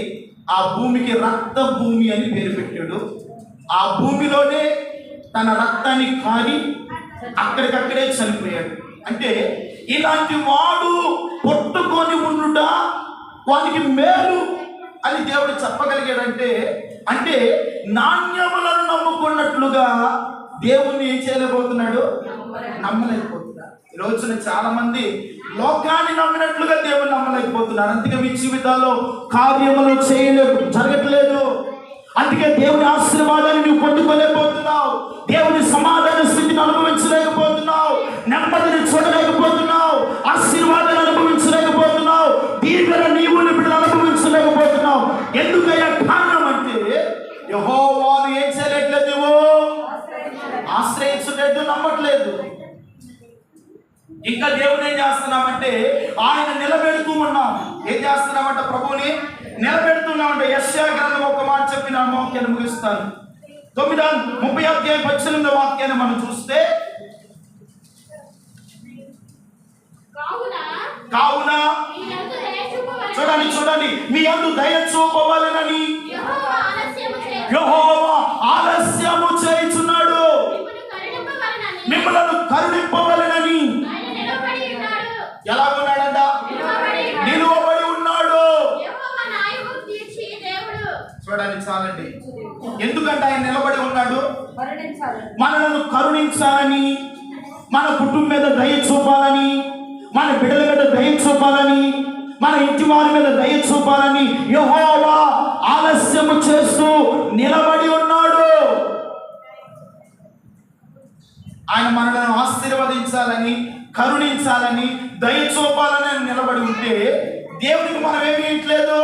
ఆ భూమికి రక్త భూమి అని పేరు పెట్టాడు. ఆ భూమిలోనే తన రక్తాన్ని కారి అక్కడికక్కడే చనిపోయాడు. అంటే ఇలాంటి వాడు పట్టుకొని ఉండుట వానికి మేలు అని దేవుడు చెప్పగలిగాడంటే, అంటే నాణ్యములను నమ్ముకున్నట్లుగా దేవుణ్ణి ఏం చేయలేకపోతున్నాడు? నమ్మలేకపోతున్నాడు. ఈ రోజున చాలా మంది లోకాన్ని నమ్మినట్లుగా దేవుని నమ్మలేకపోతున్నారు. అందుకే మీ జీవితాల్లో కార్యములు జరగట్లేదు. అందుకే దేవుని ఆశీర్వాదాన్ని నువ్వు పొందుకోలేకపోతున్నావు, దేవుని సమాధాన స్థితిని అనుభవించలేకపోతున్నావు, నెమ్మదిని చూడలేకపోతున్నావు, ఆశీర్వాదాన్ని అనుభవించలేకపోతున్నావు, దీర్ఘ నీవు నిపుణులు అనుభవించలేకపోతున్నావు. ఎందుకయ్యా ఇంకా దేవుని ఏం చేస్తున్నామంటే ఆయన నిలబెడుతూ ఉన్నాం. ఏం చేస్తున్నామంటే ప్రభువుని నిలబెడుతున్నామంటే. యెషయా గ్రంథం ఒక మాట చెప్పి నా వాక్యాన్ని ముగిస్తాను. 30:18 వాక్యాన్ని మనం చూస్తే, కావున చూడండి మీ యందు దయ చూపవలెనని యెహోవా ఆలస్యము చేయుచున్నాడు, మిమ్మలను కరుణింపవలెనని. ఎలా ఉన్నాడంట? నిలువబడి ఉన్నాడు. చూడండి చాలండి. ఎందుకంటే ఆయన నిలబడి ఉన్నాడు? మనలను కరుణించాలని, మన కుటుంబం మీద దయ చూపాలని, మన బిడ్డల మీద దయ చూపాలని, మన ఇంటి వారి మీద దయ చూపాలని యెహోవా ఆలస్యము చేస్తూ నిలబడి ఉన్నాడు. ఆయన మనలను ఆశీర్వదించాలని, కరుణించాలని, దయ చూపాలని నిలబడి ఉంటే దేవునికి మనం ఏమి ఇవ్వట్లేదు.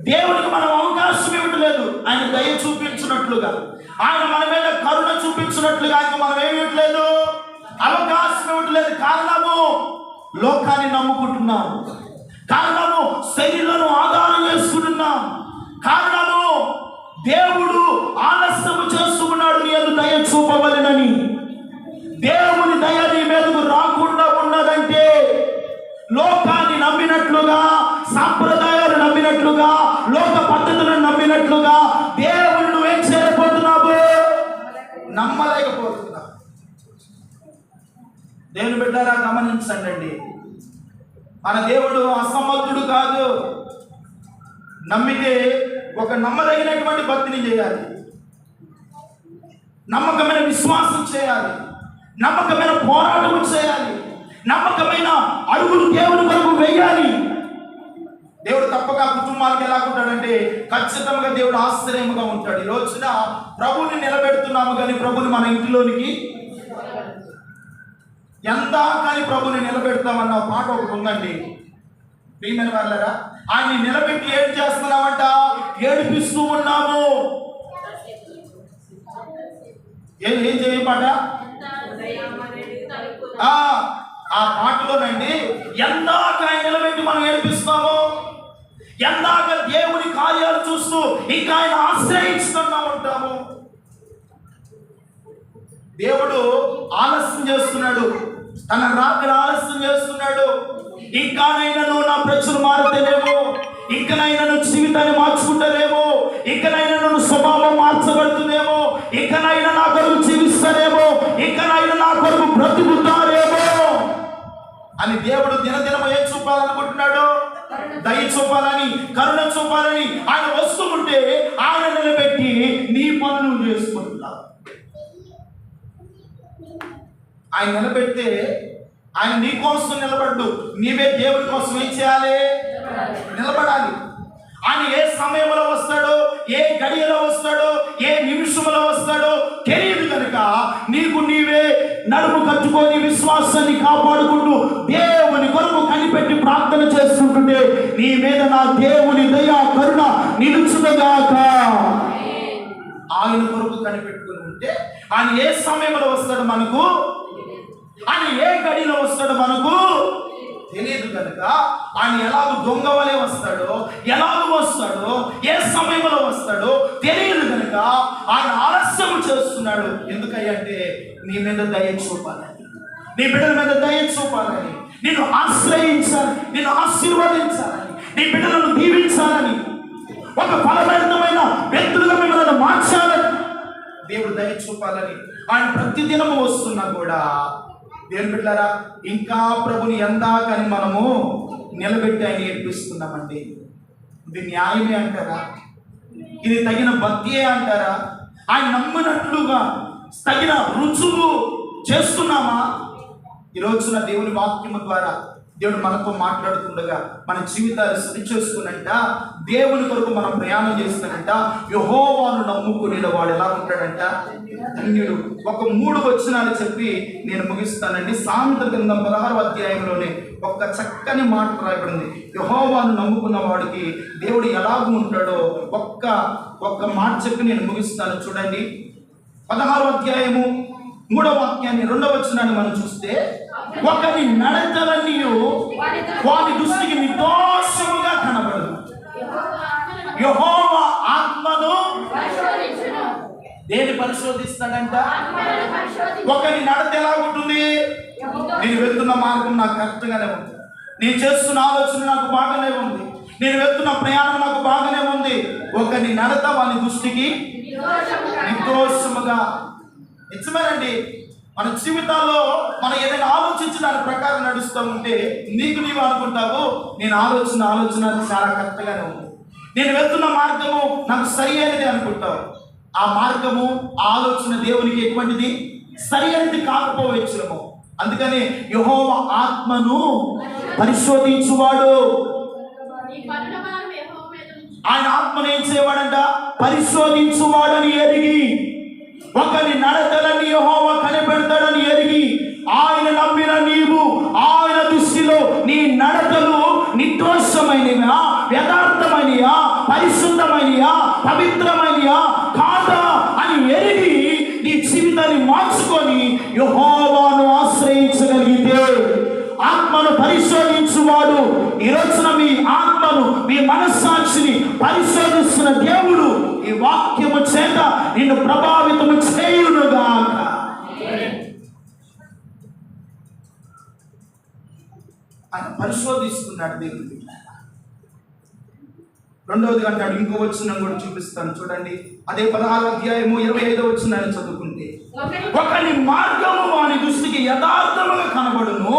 దేవునికి మనం అవకాశం ఇవ్వట్లేదు. ఆయన దయ చూపించినట్లుగా, ఆయన మన మీద కరుణ చూపించినట్లుగా ఆయన మనం ఏమి ఇవ్వట్లేదు, అవకాశం ఇవ్వట్లేదు. కారణము లోకాన్ని నమ్ముకుంటున్నాం, కారణము శరీరాలను ఆధారం చేసుకుంటున్నాం, కారణము దేవుడు ఆలస్యము చేస్తున్నాడు నీ యందు దయ చూపవలెనని. దేవుని దయ నీ మీదకు రాకుండా ఉన్నదంటే లోకాన్ని నమ్మినట్లుగా, సాంప్రదాయాలు నమ్మినట్లుగా, లోక పద్ధతులను నమ్మినట్లుగా దేవుడు నువ్వేం చేయలేకపోతున్నావు, నమ్మలేకపోతున్నావు. దేవుని బిడ్డలారా గమనించండి, మన దేవుడు అసమర్థుడు కాదు. నమ్మితే ఒక నమ్మదగినటువంటి భక్తిని చేయాలి, నమ్మకమైన విశ్వాసం చేయాలి, నమ్మకమైన పోరాటం చేయాలి, నమ్మకమైన అడుగులు దేవుని కొరకు వేయాలి. దేవుడు తప్పక కుటుంబాలకు ఎలా ఉంటాడంటే ఖచ్చితంగా దేవుడు ఆశ్చర్యంగా ఉంటాడు. ఈ రోజున ప్రభువుని నిలబెడుతున్నాము కానీ ప్రభుని మన ఇంటిలోనికి ఎంత కానీ ప్రభుని నిలబెడతామన్న పాట ఒకటి ఉందండి. ప్రియమైన వాళ్ళరా, ఆయన్ని నిలబెట్టి ఏం చేస్తున్నామంట? ఏడిపిస్తూ ఉన్నాము. ఏం చేయమాట ఆ పాటలోనండి, ఎందాక ఆయన నిలబెట్టి మనం ఏడిపిస్తాము, ఎందాక దేవుని కార్యాలు చూస్తూ ఇంకా ఆయన ఆశ్రయించుకున్నా ఉంటాము. దేవుడు ఆలస్యం చేస్తున్నాడు, తన రాకడ ఆలస్యం చేస్తున్నాడు. ఇంకానైనా నువ్వు నా ప్రజలు మారుతలేమో, ఇంకనైనా నువ్వు జీవితాన్ని మార్చుకుంటలేమో, ఇంకనైనా నువ్వు స్వభావం మార్చబడుతుందేమో, ఇంకనైనా నా కొరకు జీవిస్తారేమో, ఇంకనైనా నా కొరకు బ్రతుకుతారేమో అని దేవుడు దినదినం ఏం చూపాలనుకుంటున్నాడు? దయ చూపాలని, కరుణ చూపాలని ఆయన వస్తూ ఉంటే ఆయన నిలబెట్టి నీ పనులు చేసుకుంటున్నావు. ఆయన నిలబెడితే ఆయన నీ కోసం నిలబడ్డు, నీవే దేవుడి కోసం ఏం చేయాలి? నిలబడాలి. ఆయన ఏ సమయంలో వస్తాడో, ఏ గడియలో వస్తాడో, ఏ నిమిషంలో వస్తాడో తెలియదు కనుక నీకు నీవే నడుము కట్టుకొని విశ్వాసాన్ని కాపాడుకుంటూ దేవుని కొరకు కనిపెట్టి ప్రార్థన చేస్తుంటుంటే నీ మీద నా దేవుని దయ కరుణ నిలుచుగాక. ఆయన కొరకు కనిపెట్టుకుని ఉంటే ఆయన ఏ సమయంలో వస్తాడో మనకు, ఆయన ఏ గడిలో వస్తాడో మనకు తెలియదు కనుక ఆయన ఎలాగో దొంగ వలె వస్తాడో, ఎలాగో వస్తాడో, ఏ సమయంలో వస్తాడో తెలియదు కనుక ఆయన ఆలస్యం చేస్తున్నాడు. ఎందుకంటే నీ మీద దయ చూపాలని, నీ బిడ్డల మీద దయ చూపాలని, నిన్ను ఆశ్రయించాలని, నిన్ను ఆశీర్వదించాలని, నీ బిడ్డలను దీవించాలని, ఒక ఫలభరితమైన వ్యక్తులుగా మిమ్మల్ని మార్చాలని దేవుడు దయ చూపాలని ఆయన ప్రతిదినము వస్తున్నా కూడా దేవుని బిడ్డలారా ఇంకా ప్రభుని ఎందాకని మనము నిలబెట్టి ఆయన ఏర్పిస్తున్నామండి. ఇది న్యాయమే అంటారా? ఇది తగిన భక్తియే అంటారా? ఆయన నమ్మినట్లుగా తగిన రుజువు చేస్తున్నామా? ఈ రోజున దేవుని వాక్యము ద్వారా దేవుడు మనతో మాట్లాడుతుండగా మన జీవితాలు సరి చేసుకునంట, దేవుని కొరకు మనం ప్రయాణం చేస్తానంట, యెహోవాను నమ్ముకునే వాడు ఎలా ఉంటాడంట? ధన్యుడు. ఒక 3 వచనాలు చెప్పి నేను ముగిస్తానండి. సామెతల గ్రంథం 16వ అధ్యాయంలోనే ఒక చక్కని మాట రాయబడింది. యెహోవాను నమ్ముకున్న వాడికి దేవుడు ఎలాగూ ఉంటాడో ఒక్క మాట చెప్పి నేను ముగిస్తాను. చూడండి, 16వ అధ్యాయము 3వ వాక్యాన్ని 2వ వచనాన్ని మనం చూస్తే, ఒకరి నడతలన్నీ వారి దృష్టికి నిర్దోషముగా కనబడదు. యెహోవా ఆత్మను దేని పరిశోధిస్తాడంట? ఒకరి నడత ఎలా ఉంటుంది? నేను వెళ్తున్న మార్గం నాకు కరెక్ట్గానే ఉంది, నేను చేస్తున్న ఆలోచన నాకు బాగానే ఉంది, నేను వెళ్తున్న ప్రయాణం నాకు బాగానే ఉంది. ఒకరి నడత వాని దృష్టికి నిర్దోషముగా. నిజమేనండి, మన జీవితాల్లో మనం ఏదైనా ఆలోచించి దాని ప్రకారం నడుస్తూ ఉంటే నీకు నీవు అనుకుంటావు, నేను ఆలోచన చాలా కరెక్ట్గానే ఉంది, నేను వెళ్తున్న మార్గము నాకు సరి అయినది అనుకుంటావు. ఆ మార్గము ఆలోచన దేవునికి ఎటువంటిది? సరి అయినది కాకపోవచ్చును. అందుకని యెహోవా ఆత్మను పరిశోధించువాడు, ఆయన ఆత్మను ఏం చేయవాడంట? పరిశోధించువాడని ఎరిగి, ఒకరి నడతలని యెహోవా కనిపెడతాడని ఎరిగి, ఆయన నమ్మిన నీవు ఆయన దృష్టిలో నీ నడతలు నిర్దోషమైనవా, యథార్థమైనయా, పరిశుద్ధమైనయా, పవిత్రమైనయా కాదా అని ఎరిగి నీ జీవితాన్ని మార్చుకొని యెహోవాను ఆశ్రయించగలిగితే, ఆత్మను పరిశోధించువాడు. ఈ రోజున మీ ఆత్మను, మీ మనస్సాక్షిని పరిశోధిస్తున్న దేవుడు ఈ వాక్యము చేత నిన్ను ప్రభావితము చేయునుగా. ఆయన పరిశోధిస్తున్నాడు దేవుడు. 2వది అంటాడు, ఇంకో వచనం కూడా చూపిస్తాను చూడండి. అదే 16వ అధ్యాయము 25వ వచనాన్ని చదువుకుంటే, ఒకని మార్గము వాని దృష్టికి యథార్థముగా కనబడును.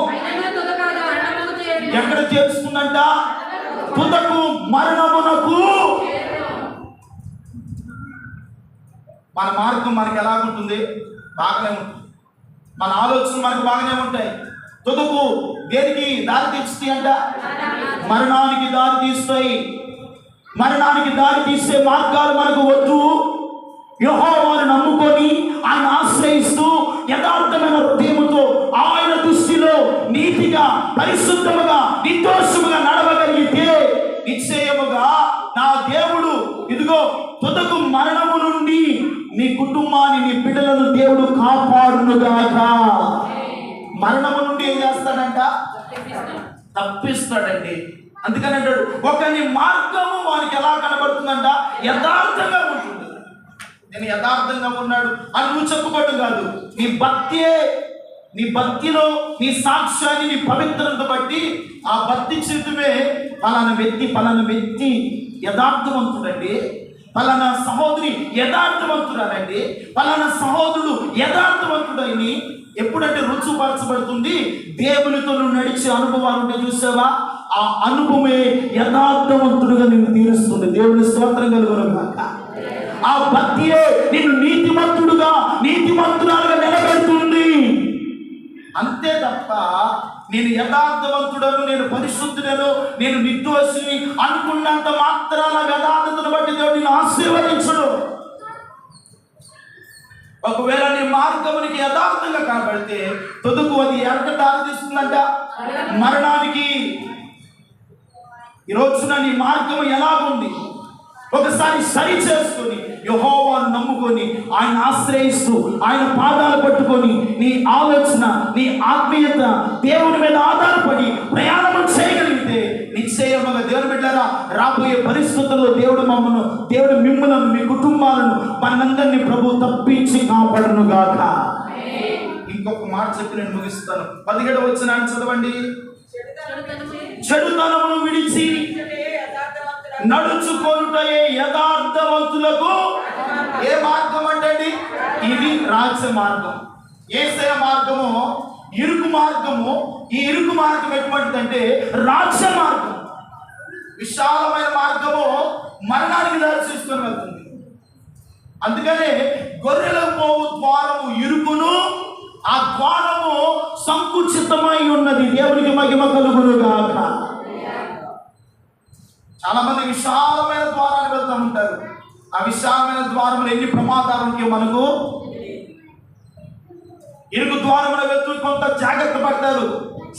ఎక్కడ చేరుస్తుందంట? తుదకు మరణమునకు. మన మార్గం మనకి ఎలాగుంటుంది? బాగానే ఉంటుంది. మన ఆలోచనలు మనకు బాగానే ఉంటాయి. తుదకు దేనికి దారి తీస్తాయి అంట? మరణానికి దారి తీస్తాయి. మరణానికి దారి తీసే మార్గాలు మనకు వద్దు. యెహోవాను నమ్ముకొని ఆయన ఆశ్రయిస్తూ యథార్థమైన హృదయముతో ఆయన దృష్టిలో నీతిగా, పరిశుద్ధముగా, నిర్దోషముగా నడవగలిగితే నిశ్చయముగా నా దేవుడు ఇదిగో తుదకు మరణము నుండి నీ కుటుంబాన్ని, నీ బిడ్డలను దేవుడు కాపాడునుగాక. మరణము నుండి ఏం చేస్తాడంట? తప్పిస్తాడండి. అందుకని అంటాడు, ఒకని మార్గము వానికి ఎలా కనబడుతుందంట? యథార్థంగా ఉంటుంది. నేను యథార్థంగా ఉన్నాడు అని నువ్వు చెప్పుకోవడం కాదు, నీ భక్తిలో నీ సాక్ష్యాన్ని, నీ పవిత్రత బట్టి ఆ భక్తి జీవితమే పలానా వ్యక్తి యథార్థవంతుడండి, పలానా సహోదరి యథార్థవంతురాలండి, పలానా సహోదరుడు యథార్థవంతుడని ఎప్పుడంటే రుజుపరచబడుతుంది? దేవునితో నువ్వు నడిచే అనుభవాలు ఉంటే చూసావా, ఆ అనుభవమే యథార్థవంతుడుగా నిన్ను తీరుస్తుంది. దేవుని స్తోత్రం కలుగునుగాక. ఆ భక్తియే నిన్ను నీతిమంతురాలుగా నిలబెడుతుంది. అంతే తప్ప నేను యథార్థవంతుడను, నేను పరిశుద్ధుడను, నేను నిర్దోషిని అనుకున్నంత మాత్రాన యథార్థతను బట్టి దేవుడు నిన్ను ఆశీర్వదించడు. ఒకవేళ నీ మార్గమునికి యథార్థంగా కనబడితే తుదకు అది ఎక్కడ దారితీస్తుందంట? మరణానికి. ఈ రోజున నీ మార్గము ఎలాగుంది? ఒకసారి సరి చేసుకొని యెహోవాను నమ్ముకొని ఆయన ఆశ్రయిస్తూ ఆయన పాదాలు పట్టుకొని నీ ఆలోచన, నీ ఆత్మీయత దేవుని మీద ఆధారపడి ప్రయాణం చేయగలిగితే నిశ్చయముగా దేవుని బిడ్డలారా, రాబోయే పరిస్థితుల్లో దేవుడు మిమ్మల్ని, మీ కుటుంబాలను, మనందరినీ ప్రభు తప్పించి కాపాడును గాక. ఇంకొక మాట చెప్పి నేను ముగిస్తాను. 17వ వచనాన్ని చదవండి. చెడుతనమును విడిచి నడుచుకొనుటయే యథార్థవంతులకు. ఏ మార్గం అంటే ఇది? రాజ్య మార్గం. యేసయ్య మార్గము ఇరుకు మార్గము. ఈ ఇరుకు మార్గం ఎటువంటిదంటే రాజ్య మార్గం. విశాలమైన మార్గము మరణానికి దారి తీసుకొని వెళ్తుంది. అందుకనే గొర్రెలకు పోవు ద్వారము ఇరుకును, ఆ ద్వారము సంకుచితమై ఉన్నది. దేవునికి మహిమ కలుగునుగాక. చాలా మంది విశాలమైన ద్వారాన్ని వెళ్తూ ఉంటారు. ఆ విశాలమైన ద్వారంలో ఎన్ని ప్రమాదాలు ఉంటాయో మనకు. ఇరుకు ద్వారంలో వెళ్తూ కొంత జాగ్రత్త పడతారు.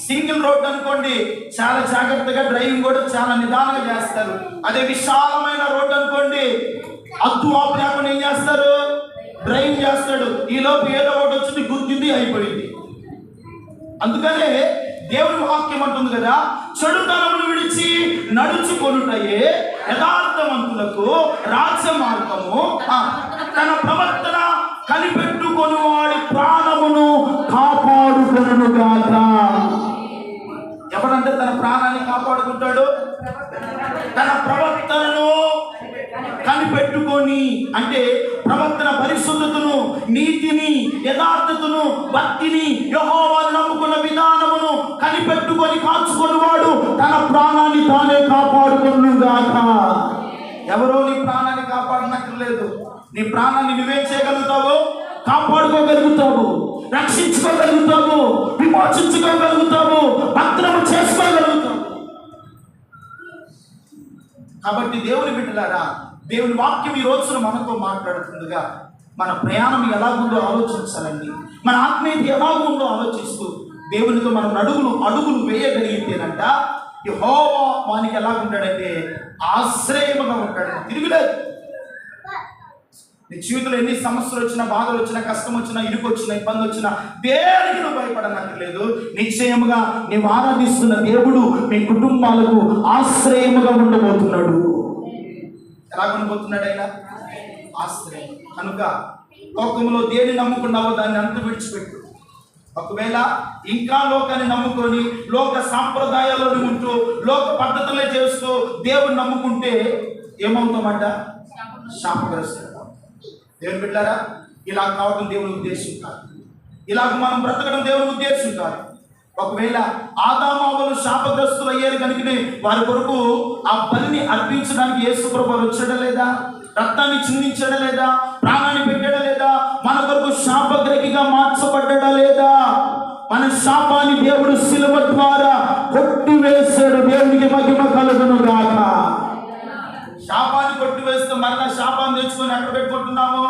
సింగిల్ రోడ్ అనుకోండి, చాలా జాగ్రత్తగా డ్రైవింగ్ కూడా చాలా నిదానంగా చేస్తారు. అదే విశాలమైన రోడ్ అనుకోండి, అద్దు ఆపు లేకుండా ఏం చేస్తారు? డ్రైవ్ చేస్తాడు, ఈలోపు ఏదో ఒకటి వచ్చింది, గుద్దింది, అయిపోయింది. అందుకనే దేవుని వాక్యం అంటుంది కదా, చెడుతనమును విడిచి నడుచుకొనుటయే యథార్థవంతులకు రాజ్య మార్గము, తన ప్రవర్తన కనిపెట్టుకొని వాడి ప్రాణమును కాపాడుకొనును గాక. ఎవడంటే తన ప్రాణాన్ని కాపాడుకుంటాడు? తన ప్రవర్తనను కనిపెట్టుకొని, అంటే ప్రవర్తన పరిశుద్ధతను, నీతిని, యథార్థతను, భక్తిని, యెహోవాను నమ్ముకున్న విధానమును కనిపెట్టుకొని కాచుకొని వాడు తన ప్రాణాన్ని తానే కాపాడుకొనును గాక. ఎవరో నీ ప్రాణాన్ని కాపాడనక్కర్లేదు. నీ ప్రాణాన్ని నువ్వేం చేయగలుగుతావు? కాపాడుకోగలుగుతావు, రక్షించుకోగలుగుతావు, విమోచించుకోగలుగుతావు, భద్రము చేసుకోగలుగుతావు. కాబట్టి దేవుని బిడ్డలారా, దేవుని వాక్యం ఈ రోజున మనతో మాట్లాడుతుందిగా మన ప్రయాణం ఎలాగుందో ఆలోచించాలండి. మన ఆత్మీయత ఎలాగుందో ఆలోచిస్తూ దేవునితో మనం అడుగులు వేయగలిగితేనంట యెహోవా వానికి ఎలాగుంటాడంటే ఆశ్రయముగా ఉంటాడు. తిరుగులేదు. నీ జీవితంలో ఎన్ని సమస్యలు వచ్చినా, బాధలు వచ్చినా, కష్టం వచ్చినా, ఇరుకు వచ్చినా, ఇబ్బంది వచ్చినా దేనికి నువ్వు భయపడనక్కర్లేదు. నిశ్చయముగా నీవు ఆరాధిస్తున్న దేవుడు మీ కుటుంబాలకు ఆశ్రయముగా ఉండబోతున్నాడు. ఎలా ఉండబోతున్నాడు ఆయన? ఆశ్రయం. కనుక లోకంలో దేని నమ్ముకున్నావో దాన్ని అంత విడిచిపెట్టు. ఒకవేళ ఇంకా లోకాన్ని నమ్ముకొని లోక సాంప్రదాయాల్లో ఉంటూ లోక పద్ధతులే చేస్తూ దేవుని నమ్ముకుంటే ఏమవుతామంట? శాపగ్రస్తులు. దేవుని బిడ్డారా, ఇలా కావడం దేవుని ఉద్దేశం కాదు. ఇలాగ మనం బ్రతకడం దేవుని ఉద్దేశం కాదు. ఒకవేళ ఆదామావులు శాపగ్రస్తులు అయ్యారు కనుకనే వారి కొరకు ఆ బలిని అర్పించడానికి యేసు ప్రభువు వచ్చాడా లేదా? రక్తాన్ని చిందించడా లేదా? ప్రాణాన్ని పెట్టాడా లేదా? మన కొరకు శాపగ్రహిగా మార్చబడ్డా లేదా? మన శాపాన్ని దేవుడు శిలువ ద్వారా కొట్టివేశాడు. దేవునికి మహిమ కలుగును గాక. శాపాన్ని కొట్టివేస్తే మరలా శాపాన్ని తెచ్చుకొని ఎక్కడ పెట్టుకుంటున్నాము?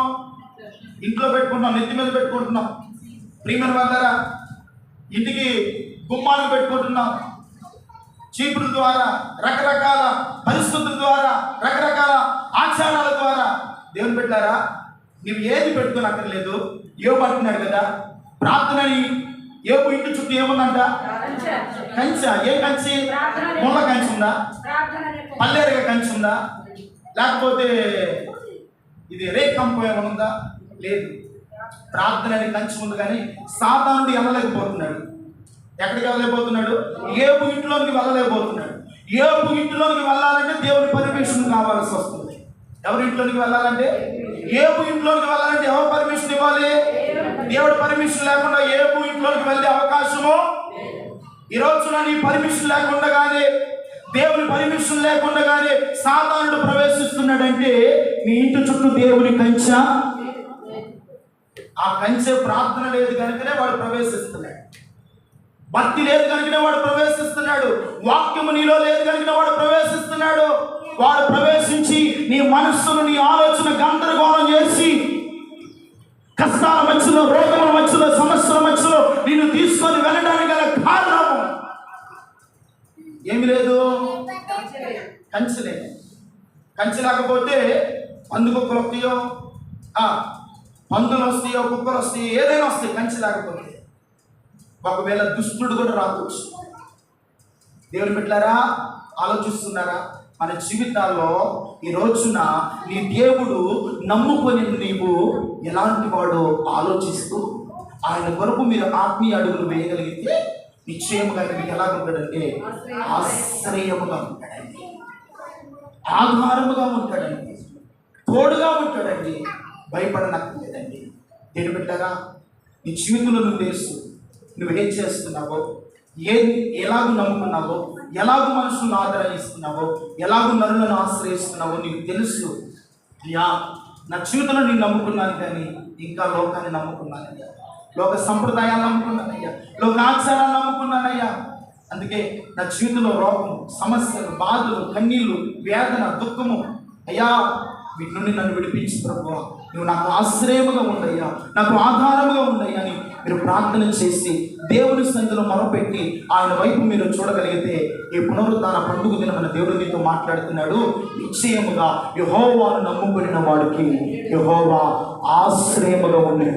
ఇంట్లో పెట్టుకుంటున్నాం, నెత్తి మీద పెట్టుకుంటున్నాం. ప్రియమైన వాళ్ళారా, ఇంటికి గుమ్మాలు పెట్టుకుంటున్నాం. చీపుల ద్వారా, రకరకాల పరిస్థితుల ద్వారా, రకరకాల ఆచారాల ద్వారా. దేవుని పెట్టారా, నువ్వు ఏది పెట్టుకుని అక్కర్లేదు. యోబు అంటున్నాడు కదా, ప్రార్థనని. యోబు ఇంటి చుట్టూ ఏముందంట? కంచె. ఏ కంచి? ముళ్ళ కంచి ఉందా? పల్లేరుగా కంచి ఉందా? లేకపోతే ఇది రేకంప ఏమనుందా? లేదు. ప్రార్థన అనే కంచి ఉంది. కానీ సాతానుడు వెళ్ళలేకపోతున్నాడు. ఎక్కడికి వెళ్ళలేకపోతున్నాడు? యోబు ఇంట్లోనికి వెళ్ళలేకపోతున్నాడు. యోబు ఇంట్లోనికి వెళ్ళాలంటే దేవుని పర్మిషన్ కావాల్సి వస్తుంది. ఎవరి ఇంట్లోనికి వెళ్ళాలంటే? యోబు ఇంట్లోనికి వెళ్ళాలంటే ఎవరు పర్మిషన్ ఇవ్వాలి? దేవుడు పర్మిషన్ లేకుండా యోబు ఇంట్లోనికి వెళ్ళే అవకాశము ఈ రోజున నీ పర్మిషన్ లేకుండా కానీ, దేవుని పర్మిషన్ లేకుండా కానీ సాతానుడు ప్రవేశిస్తున్నాడంటే నీ ఇంటి చుట్టూ దేవుని కంచె. ఆ కంచె ప్రార్థన లేదు కనుకనే వాడు ప్రవేశిస్తున్నాడు. భక్తి లేదు కనుకనే వాడు ప్రవేశిస్తున్నాడు. వాక్యము నీలో లేదు కనుకనే వాడు ప్రవేశిస్తున్నాడు. వాడు ప్రవేశించి నీ మనస్సును, నీ ఆలోచన గందరగోళం చేసి కష్టాల మధ్యలో, రోగముల మధ్యలో, సమస్యల మధ్యలో నిన్ను తీసుకొని వెళ్ళడానికి గల కారణం ఏమి లేదు? కంచె లేదు. కంచె లేకపోతే పందుకుక్కలు వస్తాయో, పందులు వస్తాయో, కుక్కలు వస్తాయో, ఏదైనా వస్తాయి కంచె లేకపోతే. ఒకవేళ దుష్టుడు కూడా రావచ్చు. దేవుని బిడ్డలారా, ఆలోచిస్తున్నారా? మన జీవితాల్లో ఈ రోజున నీ దేవుడు నమ్ముకొని నీవు ఎలాంటి వాడో ఆలోచిస్తూ ఆయన కొరకు మీరు ఆత్మీయ అడుగులు వేయగలిగితే నిశ్చయముగా మీకు ఎలా ఉంటాడంటే ఆశ్రయముగా ఉంటాడండి, ఆధారముగా ఉంటాడండి, తోడుగా ఉంటాడండి. భయపడనక్కర్లేదండి. దేవుని బిడ్డలారా, నీ జీవితంలో నువ్వు తెలుసు నువ్వేం చేస్తున్నావో, ఎలాగూ నమ్ముకున్నావో, ఎలాగూ మనుషులను ఆదరిస్తున్నావో, ఎలాగూ నరులను ఆశ్రయిస్తున్నావో నీకు తెలుసు. అయ్యా, నా జీవితంలో నేను నమ్ముకున్నాను కానీ ఇంకా లోకాన్ని నమ్ముకున్నానయ్యా, లోక సంప్రదాయాలు నమ్ముకున్నానయ్యా, లోక ఆచారాలు నమ్ముకున్నానయ్యా. అందుకే నా జీవితంలో రోగము, సమస్యలు, బాధలు, కన్నీళ్ళు, వేదన, దుఃఖము, అయ్యా వీటి నుండి నన్ను విడిపించి ప్రభువా, నువ్వు నాకు ఆశ్రయముగా ఉండయ్యా, నాకు ఆధారముగా ఉండయ్యా అని మీరు ప్రార్థన చేసి దేవుని సన్నిధిలో మొరపెట్టి ఆయన వైపు మీరు చూడగలిగితే ఈ పునరుద్ధాన పండుగ దినమైన దేవుడు మీతో మాట్లాడుతున్నాడు. నిశ్చయముగా యెహోవాను నమ్ముకున్న వాడికి యెహోవా ఆశ్రయముగా ఉండి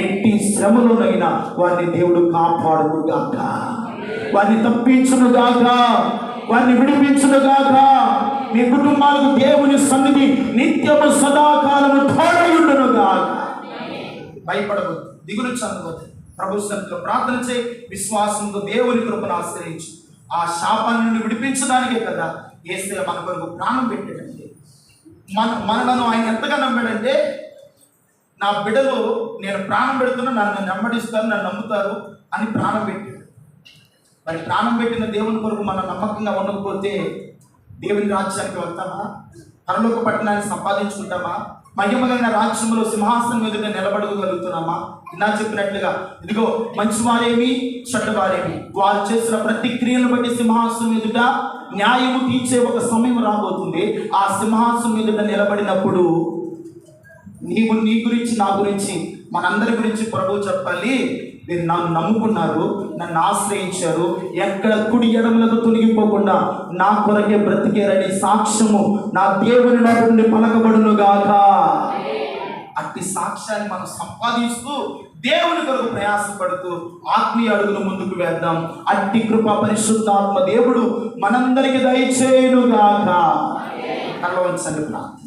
ఎట్టి శ్రమలోనైనా వారిని దేవుడు కాపాడునుగాక, వారిని తప్పించునుగాక, వారిని విడిపించునుగాక. మీ కుటుంబాలకు దేవుని సన్నిధి నిత్యము సదాకాలము తోడయుండునుగాక. భయపడవద్దు, దిగులు చెందవద్దు. ప్రభు సన్నిధిలో ప్రార్థన చేయి, విశ్వాసంతో దేవుని కృపను ఆశ్రయించు. ఆ శాపాన్ని నుండి విడిపించడానికే కదా యేసయ్య మన కొరకు ప్రాణం పెట్టాడంటే. మనలను ఆయన ఎంతగా నమ్మాడంటే, నా బిడ్డలు నేను ప్రాణం పెడుతున్నా, నన్ను నెమ్మడిస్తారు, నన్ను నమ్ముతారు అని ప్రాణం పెట్టాడు. మరి ప్రాణం పెట్టిన దేవుని కొరకు మనం నమ్మకంగా ఉండకపోతే దేవుని రాజ్యానికి వెళ్తామా? పరలోక పట్టణాన్ని సంపాదించుకుంటామా? మహిమగలిగిన రాజ్యంలో సింహాసనం ఎదుట నిలబడగలుగుతున్నామా? ఇలా చెప్పినట్లుగా ఇదిగో మంచివారేమి చెడ్డవారేమి వారు చేసిన ప్రతి క్రియలను బట్టి సింహాసనం ఎదుట న్యాయము తీర్చే ఒక సమయం రాబోతుంది. ఆ సింహాసనం ఎదుట నిలబడినప్పుడు నీ గురించి నా గురించి మనందరి గురించి ప్రభువు చెప్పాలి, మీరు నన్ను నమ్ముకున్నారు, నన్ను ఆశ్రయించారు, ఎక్కడ కుడి ఎడమలకు తొలగిపోకుండా నా కొరకే బ్రతికేరని సాక్ష్యము నా దేవుని నుండి పలకబడునుగాక. అట్టి సాక్ష్యాన్ని మనం సంపాదిస్తూ దేవుని కొరకు ప్రయాసపడుతూ ఆత్మీయ అడుగులు ముందుకు వేద్దాం. అట్టి కృప పరిశుద్ధాత్మ దేవుడు మనందరికి దయచేయునుగాక. కలవంచండి ప్రార్థన.